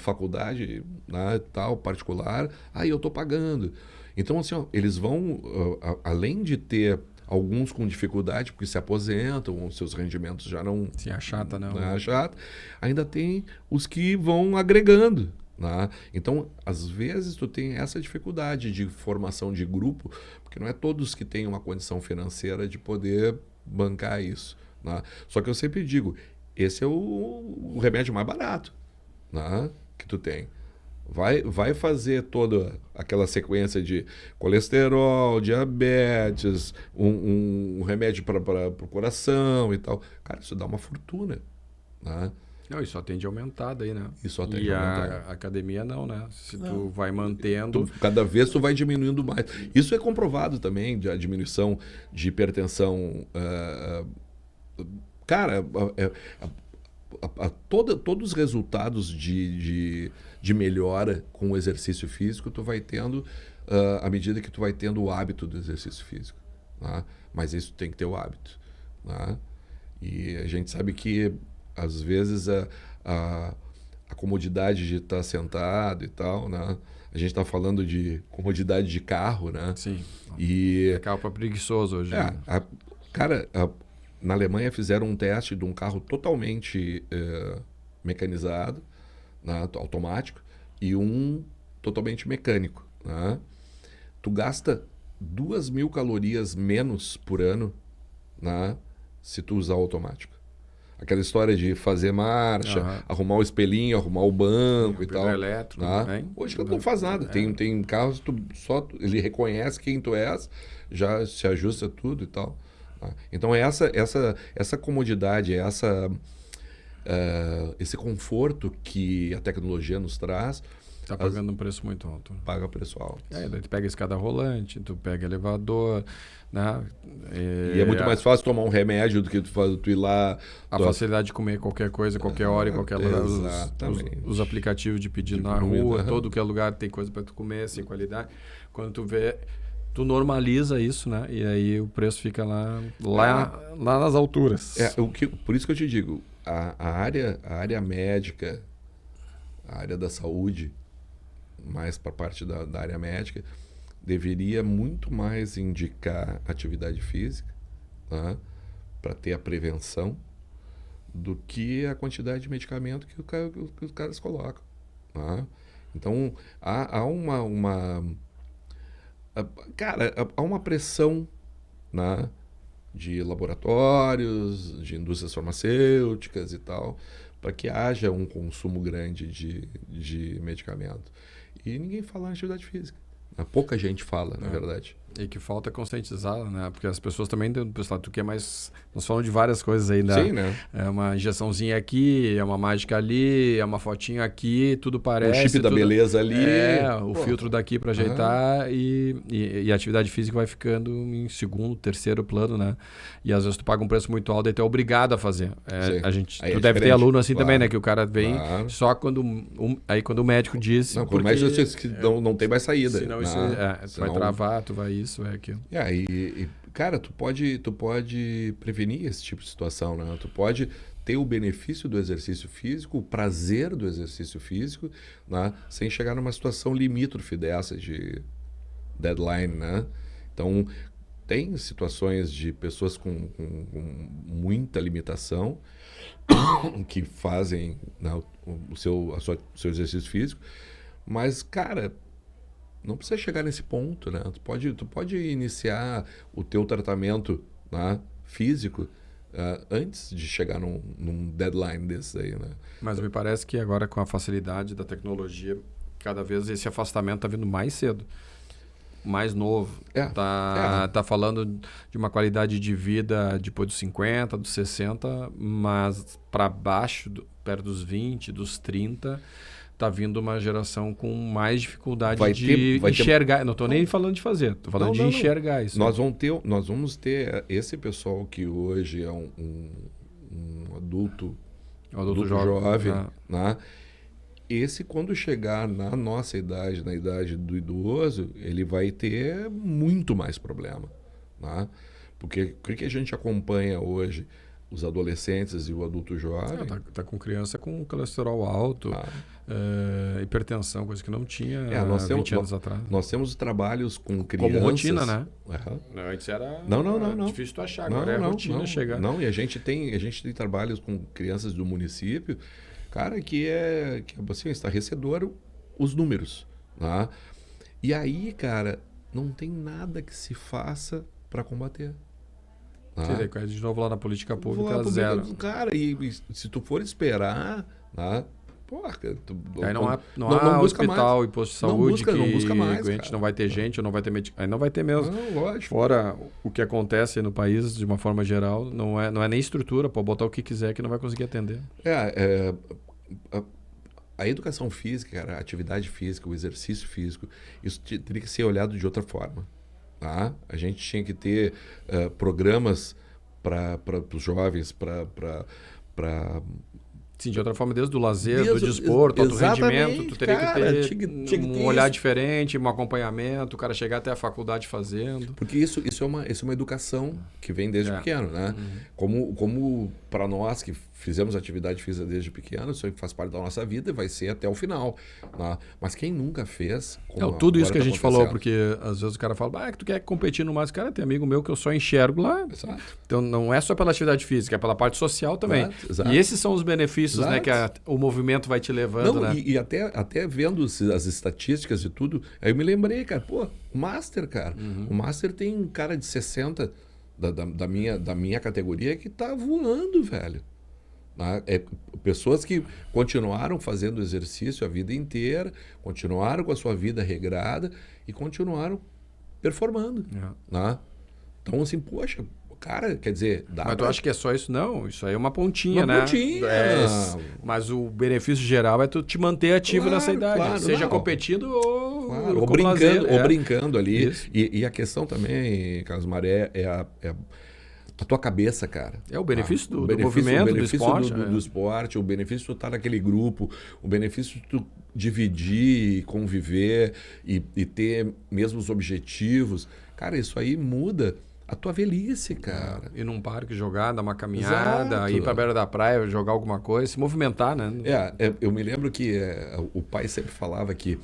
faculdade, né, tal, particular, aí eu estou pagando. Então, assim, ó, eles vão, além de ter alguns com dificuldade, porque se aposentam, os seus rendimentos já não... Se achata, né? Não é achata. Ainda tem os que vão agregando. Né? Então, às vezes, tu tem essa dificuldade de formação de grupo, porque não é todos que têm uma condição financeira de poder bancar isso. Né? Só que eu sempre digo, esse é o remédio mais barato, né? Que tu tem. Vai fazer toda aquela sequência de colesterol, diabetes, um remédio para o coração e tal. Cara, isso dá uma fortuna. Né? Não, isso só tende a aumentar daí, né? Isso só tende a aumentar. A academia não, né? Se tu vai mantendo... Cada vez tu vai diminuindo mais. Isso é comprovado também, a diminuição de hipertensão. Cara, todos os resultados de melhora com o exercício físico tu vai tendo à medida que tu vai tendo o hábito do exercício físico. Né? Mas isso tem que ter o hábito. Né? E a gente sabe que às vezes a comodidade de estar sentado e tal, né? A gente está falando de comodidade de carro, né? Sim. E é carro para preguiçoso hoje. Cara, na Alemanha fizeram um teste de um carro totalmente mecanizado, né? Automático, e um totalmente mecânico. Né? Tu gasta 2.000 calorias menos por ano, né? Se tu usar o automático. Aquela história de fazer marcha, arrumar o espelhinho, arrumar o banco e tal. Elétrico, né? Hoje não faz nada. Tem carros que ele reconhece quem tu és, já se ajusta tudo e tal. Tá? Então essa comodidade, esse conforto que a tecnologia nos traz... Está pagando um preço muito alto. Paga preço alto. Daí tu pega escada rolante, tu pega elevador, né? E é muito mais fácil tomar um remédio do que tu ir lá... A facilidade de comer qualquer coisa, qualquer hora, em qualquer lugar. Os aplicativos de pedir na rua, todo que é lugar tem coisa para tu comer, sem qualidade. Quando tu vê... Tu normaliza isso, né? E aí o preço fica lá nas alturas. Por isso que eu te digo, a área médica, a área da saúde, mais para a parte da área médica, deveria muito mais indicar atividade física, né? Para ter a prevenção, do que a quantidade de medicamento que os caras colocam. Né? Então, há uma pressão, né, de laboratórios, de indústrias farmacêuticas e tal, para que haja um consumo grande de medicamento. E ninguém fala em atividade física. Pouca gente fala, na verdade. E que falta conscientizar, né? Porque as pessoas também, pessoal, tu quer mais... Nós falamos de várias coisas aí, né? Sim, né? É uma injeçãozinha aqui, é uma mágica ali, é uma fotinha aqui, tudo parece. O chip da beleza ali. O filtro daqui para ajeitar e a atividade física vai ficando em segundo, terceiro plano, né? E às vezes tu paga um preço muito alto e tu é obrigado a fazer. Tu deve ter aluno assim também, né? Que o cara vem só quando... Aí quando o médico diz... Não, quando o médico diz que não tem mais saída. Senão isso tu vai travar, tu vai isso, é aquilo. Cara, tu pode prevenir esse tipo de situação, né? Tu pode ter o benefício do exercício físico, o prazer do exercício físico, né? Sem chegar numa situação limítrofe dessa de deadline, né? Então, tem situações de pessoas com muita limitação que fazem, né, o seu exercício físico, mas, cara, não precisa chegar nesse ponto, né? Tu pode iniciar o teu tratamento, né, físico antes de chegar num deadline desse aí, né? Mas me parece que agora com a facilidade da tecnologia, cada vez esse afastamento está vindo mais cedo, mais novo. Tá falando de uma qualidade de vida depois dos 50, dos 60, mas para baixo, perto dos 20, dos 30... Tá vindo uma geração com mais dificuldade de enxergar. Não estou nem falando de fazer, estou falando de enxergar isso. Nós vamos ter esse pessoal que hoje é um adulto jovem, né? Esse, quando chegar na nossa idade, na idade do idoso, ele vai ter muito mais problema, né? Porque o que a gente acompanha hoje? Os adolescentes e o adulto jovem. Tá com criança com colesterol alto, hipertensão, coisa que não tinha 20 anos atrás. Nós temos trabalhos com crianças... Como rotina, né? Antes era difícil tu achar, agora é rotina chegar. Não, e a gente tem trabalhos com crianças do município, cara, que é assim, estarrecedor os números. Né? E aí, cara, não tem nada que se faça para combater. De novo lá na política pública, zero. Cara, e se tu for esperar, né? Porra, aí não há hospital e posto de saúde não busca mais, a gente não vai ter gente, ou não vai ter medicamento. Aí não vai ter mesmo. Não, lógico. Fora o que acontece no país, de uma forma geral, não é nem estrutura, pode botar o que quiser que não vai conseguir atender. A educação física, cara, a atividade física, o exercício físico, isso teria que ser olhado de outra forma. Tá? A gente tinha que ter programas para os jovens, para... Sim, de outra forma, desde o lazer, do desporto, alto rendimento, tu teria que ter um olhar diferente, um acompanhamento, o cara chegar até a faculdade fazendo. Porque isso é uma educação que vem desde pequeno, né? Como para nós que fizemos atividade física desde pequeno, isso faz parte da nossa vida e vai ser até o final. Né? Mas quem nunca fez... tudo isso que a gente falou, porque às vezes o cara fala, que tu quer competir no mais. Cara, tem amigo meu que eu só enxergo lá. Exato. Então não é só pela atividade física, é pela parte social também. Exato. E esses são os benefícios, né, que o movimento vai te levando, né? E até vendo as estatísticas e tudo, aí eu me lembrei, cara, o Master, cara. O Master tem um cara de 60 da minha categoria que tá voando, velho. Pessoas que continuaram fazendo exercício a vida inteira, continuaram com a sua vida regrada e continuaram performando. Né? Então, assim, poxa, cara, quer dizer... Mas tu acha que é só isso? Não, isso aí é uma pontinha, uma né? Pontinha. Mas o benefício geral é tu te manter ativo nessa idade. Seja competindo ou brincando ali. E a questão também, Carlos Maré, é a tua cabeça, cara. É o benefício do movimento, do esporte. Do esporte, o benefício de tu estar naquele grupo, o benefício de tu dividir, conviver e ter mesmos objetivos. Cara, isso aí muda a tua velhice, cara. Ir num parque jogar, dar uma caminhada, ir pra beira da praia, jogar alguma coisa, se movimentar, né? Eu me lembro que o pai sempre falava que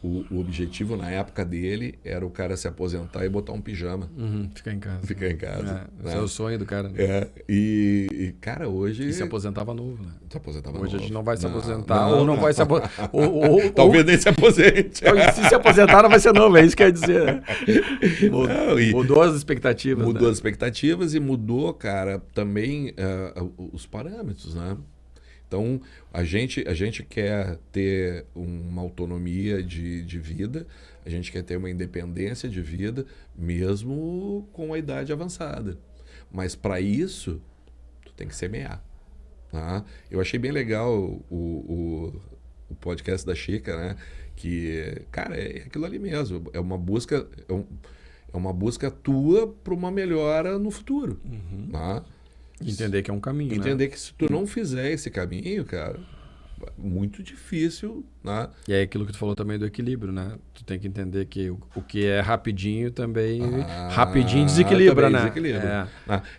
o objetivo na época dele era o cara se aposentar e botar um pijama. Ficar em casa. Né? Esse é o sonho do cara. Né? E cara, hoje... E se aposentava novo, né? Se aposentava hoje novo. A gente não vai se aposentar, ou não vai se aposentar. Talvez nem se aposente. Se aposentar não vai ser novo, é isso que quer dizer. Né? Mudou as expectativas. Mudou, né? As expectativas e mudou, cara, também os parâmetros, né? Então, a gente quer ter uma autonomia de vida, a gente quer ter uma independência de vida, mesmo com a idade avançada. Mas para isso, tu tem que semear. Tá? Eu achei bem legal o podcast da Chica, né? Que, cara, é aquilo ali mesmo. É uma busca, é uma busca tua para uma melhora no futuro. Tá? Entender que é um caminho, Entender que se tu não fizer esse caminho, cara, muito difícil, né? E é aquilo que tu falou também do equilíbrio, né? Tu tem que entender que o que é rapidinho também... rapidinho desequilibra, também né? Desequilibra.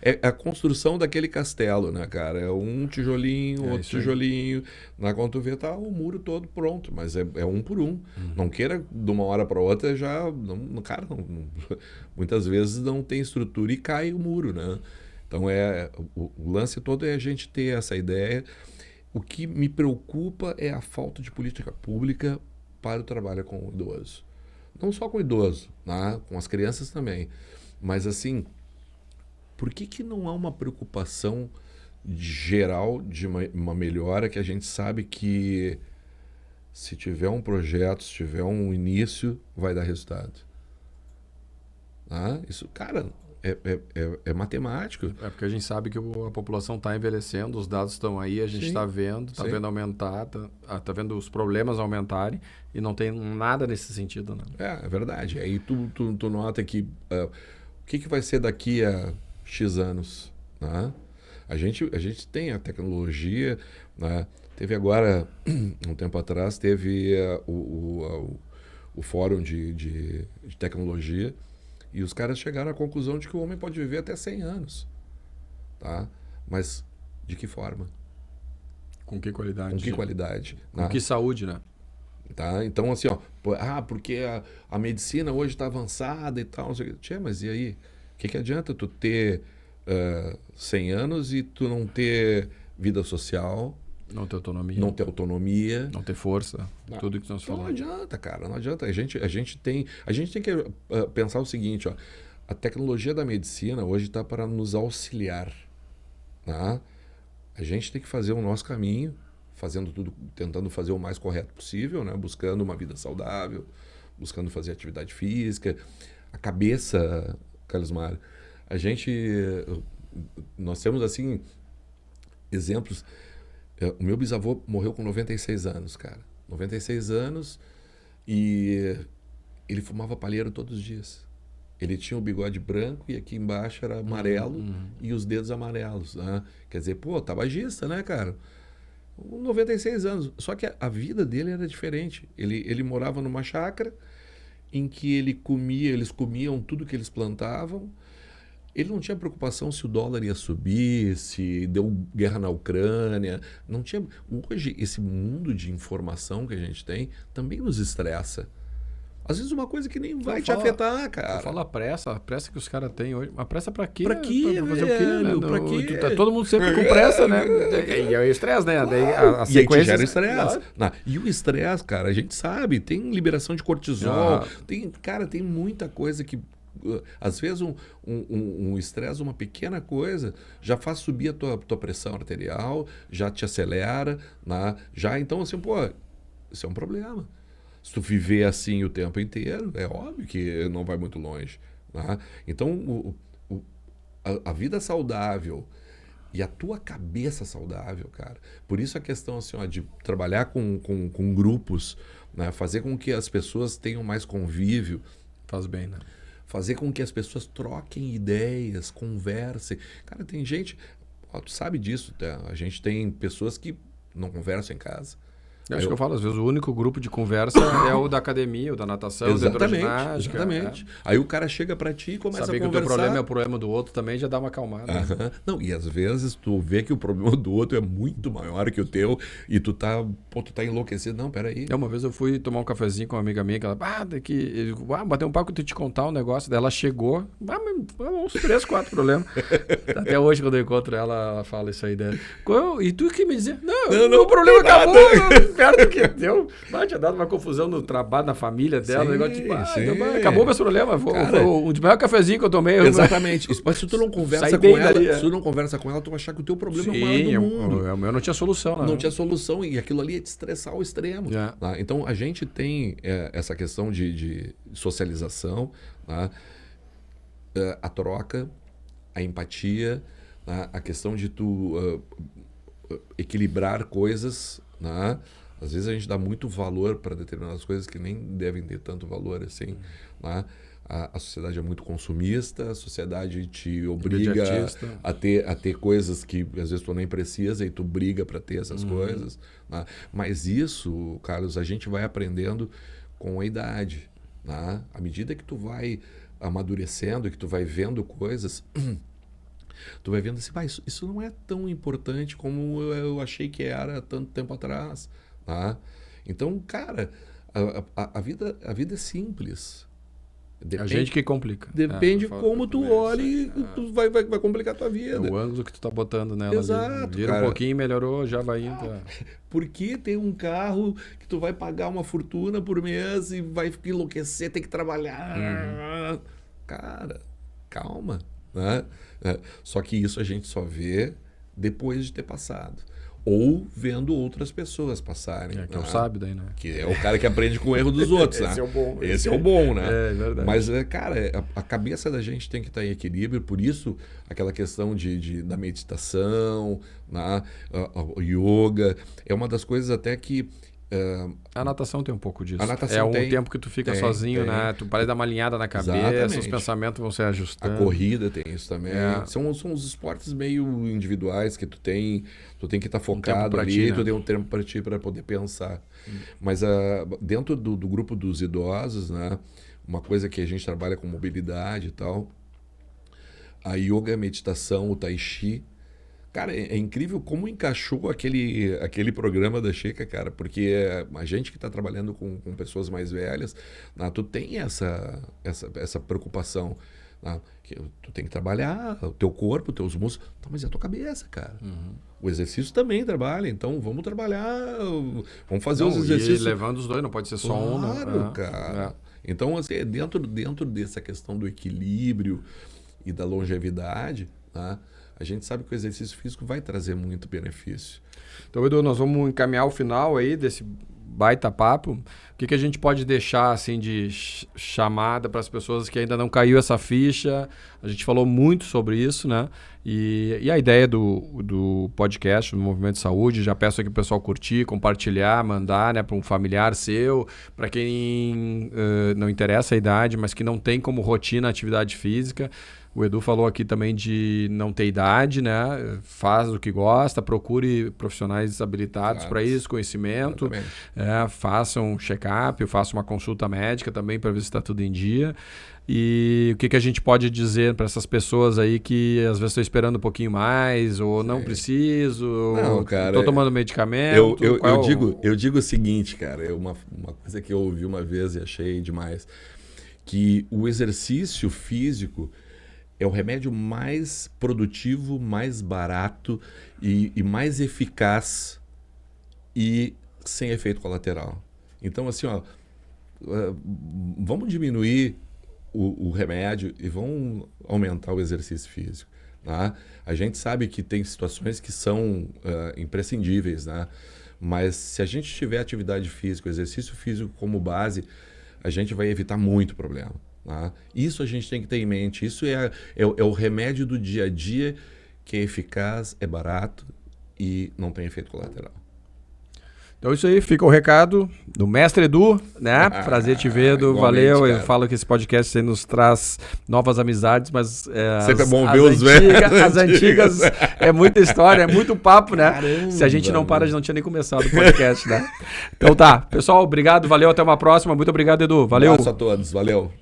É a construção daquele castelo, né, cara? É um tijolinho, outro tijolinho. Quando tu vê, tá o muro todo pronto, mas é um por um. Não queira, de uma hora para outra, já... Cara, muitas vezes não tem estrutura e cai o muro, né? Então, o lance todo é a gente ter essa ideia. O que me preocupa é a falta de política pública para o trabalho com o idoso. Não só com o idoso, né? Com as crianças também. Mas, assim, por que não há uma preocupação geral de uma melhora que a gente sabe que, se tiver um projeto, se tiver um início, vai dar resultado? Isso, cara... É matemático. É porque a gente sabe que a população está envelhecendo, os dados estão aí, a gente está vendo, está vendo aumentar, está vendo os problemas aumentarem e não tem nada nesse sentido, né? É verdade. Aí tu nota que o que vai ser daqui a X anos, né? A gente tem a tecnologia, né? Teve agora, um tempo atrás, teve o fórum de tecnologia. E os caras chegaram à conclusão de que o homem pode viver até 100 anos. Tá? Mas de que forma? Com que qualidade? Com que qualidade? Com que saúde, né? Tá? Então, assim, porque a medicina hoje está avançada e tal. Não sei o quê. Mas e aí? O que adianta tu ter 100 anos e tu não ter vida social? Não ter autonomia. Não ter autonomia. Não ter força. Tudo que nós falamos. Não adianta, cara. Não adianta. A gente tem que pensar o seguinte, ó. A tecnologia da medicina hoje está para nos auxiliar. Tá? A gente tem que fazer o nosso caminho, fazendo tudo, tentando fazer o mais correto possível, né? Buscando uma vida saudável, buscando fazer atividade física. A cabeça, Carlos Mário, nós temos, assim, exemplos. O meu bisavô morreu com 96 anos, cara. 96 anos e ele fumava palheiro todos os dias. Ele tinha o bigode branco e aqui embaixo era amarelo e os dedos amarelos. Né? Quer dizer, tabagista, né, cara? 96 anos. Só que a vida dele era diferente. Ele morava numa chácara em que eles comiam tudo que eles plantavam. Ele não tinha preocupação se o dólar ia subir, se deu guerra na Ucrânia. Não tinha. Hoje, esse mundo de informação que a gente tem também nos estressa. Às vezes uma coisa que nem vai te afetar, cara. Fala a pressa que os caras têm hoje. Mas pressa pra quê? Pra quê, pra fazer o quê, né? Pra quê? Tá todo mundo sempre com pressa, né? E é o estresse, né? Daí a sequência... E aí te gera estresse. E o estresse, cara, a gente sabe, tem liberação de cortisol, tem muita coisa que... Às vezes um estresse, uma pequena coisa, já faz subir a tua pressão arterial, já te acelera, né? Então, assim, isso é um problema. Se tu viver assim o tempo inteiro, é óbvio que não vai muito longe. Né? Então, a vida saudável e a tua cabeça saudável, cara. Por isso a questão assim, de trabalhar com grupos, né? Fazer com que as pessoas tenham mais convívio. Faz bem, né? Fazer com que as pessoas troquem ideias, conversem. Cara, tem gente... tu sabe disso, tá? A gente tem pessoas que não conversam em casa. Acho que eu falo, às vezes o único grupo de conversa é o da academia, o da natação, da hidroginástica. Exatamente. Aí o cara chega pra ti e começa a conversar. Saber que o teu problema é o problema do outro também já dá uma acalmada. Né? Não, e às vezes tu vê que o problema do outro é muito maior que o teu e tu tá enlouquecido. Não, peraí. Uma vez eu fui tomar um cafezinho com uma amiga minha que ela, bater um papo que eu te contar um negócio. Daí ela chegou, uns 3, 4 problemas. Até hoje quando eu encontro ela, ela fala isso aí dela. E tu que me dizia, não, o problema acabou. esperto que deu. Mas tinha dado uma confusão no trabalho, na família dela. Sim, Negócio tipo, sim. acabou meus problemas. Foi um dos maiores cafezinhos que eu tomei. Exatamente. Mas se tu não conversa com ela, se tu não conversa com ela, tu vai achar que o teu problema é o maior do mundo. O meu não tinha solução. Não tinha solução e aquilo ali é te estressar ao extremo. Tá? Então, a gente tem essa questão de socialização, tá? A troca, a empatia, tá? A questão de tu equilibrar coisas. Tá? Às vezes a gente dá muito valor para determinadas coisas que nem devem ter tanto valor assim. Tá? A sociedade é muito consumista, a sociedade te obriga a ter coisas que às vezes tu nem precisa e tu briga para ter essas coisas. Tá? Mas isso, Carlos, a gente vai aprendendo com a idade. Tá? À medida que tu vai amadurecendo, que tu vai vendo coisas, tu vai vendo assim, isso não é tão importante como eu achei que era tanto tempo atrás. Tá? Então, cara, a vida é simples. Depende, a gente que complica. Depende como tu olha e tu vai complicar a tua vida. É o ângulo que tu tá botando nela. Exato, vira um pouquinho, melhorou, já vai indo. Por que tem um carro que tu vai pagar uma fortuna por mês e vai enlouquecer, tem que trabalhar? Cara, calma. Né? Só que isso a gente só vê depois de ter passado. Ou vendo outras pessoas passarem. Que é o sábio daí, né? Que é o cara que aprende com o erro dos outros. Esse é o bom. Esse é o bom, né? É verdade. Mas, cara, a cabeça da gente tem que estar em equilíbrio, por isso aquela questão da meditação, né? O yoga, é uma das coisas até que... A natação tem um pouco disso. A natação tempo que tu fica sozinho, né? Tu parece dar uma alinhada na cabeça, os pensamentos vão se ajustando. A corrida tem isso também. São os esportes meio individuais que tu tem que estar focado ali, tu tem um tempo para ti para poder pensar. Mas dentro do grupo dos idosos, né? Uma coisa que a gente trabalha com mobilidade e tal, a yoga, a meditação, o tai chi. Cara, é incrível como encaixou aquele programa da Chica, cara, porque a gente que está trabalhando com pessoas mais velhas, né, tu tem essa preocupação. Né, que tu tem que trabalhar o teu corpo, os teus músculos, mas é a tua cabeça, cara. O exercício também trabalha, então vamos trabalhar, vamos fazer os exercícios. E levando os dois, não pode ser só um. Claro, cara. Então, assim, dentro dessa questão do equilíbrio e da longevidade, né, a gente sabe que o exercício físico vai trazer muito benefício. Então, Edu, nós vamos encaminhar o final aí desse baita papo. O que a gente pode deixar assim de chamada para as pessoas que ainda não caiu essa ficha? A gente falou muito sobre isso, né? E a ideia do podcast, do Movimento de Saúde, já peço aqui para o pessoal curtir, compartilhar, mandar, né, para um familiar seu, para quem não interessa a idade, mas que não tem como rotina a atividade física. O Edu falou aqui também de não ter idade, né? Faz o que gosta, procure profissionais habilitados para isso, conhecimento. Faça um check-up, faça uma consulta médica também para ver se está tudo em dia. E o que a gente pode dizer para essas pessoas aí que às vezes estão esperando um pouquinho mais, ou não preciso, ou estou tomando medicamento? Eu digo o seguinte, cara, uma coisa que eu ouvi uma vez e achei demais, que o exercício físico é o remédio mais produtivo, mais barato e mais eficaz e sem efeito colateral. Então, assim, vamos diminuir o remédio e vamos aumentar o exercício físico. Tá? A gente sabe que tem situações que são imprescindíveis, né? Mas se a gente tiver atividade física, exercício físico como base, a gente vai evitar muito problema. Tá? Isso a gente tem que ter em mente. Isso é o remédio do dia a dia, que é eficaz, é barato e não tem efeito colateral. Então isso aí, fica o recado do mestre Edu, né? Prazer te ver, Edu. Valeu. Cara. Eu falo que esse podcast aí nos traz novas amizades, mas sempre é bom ver os velhos. As antigas é muita história, é muito papo, né? Caramba, se a gente não para, a gente não tinha nem começado o podcast, né? Então tá, pessoal, obrigado, valeu, até uma próxima. Muito obrigado, Edu. Valeu. Um abraço a todos, valeu.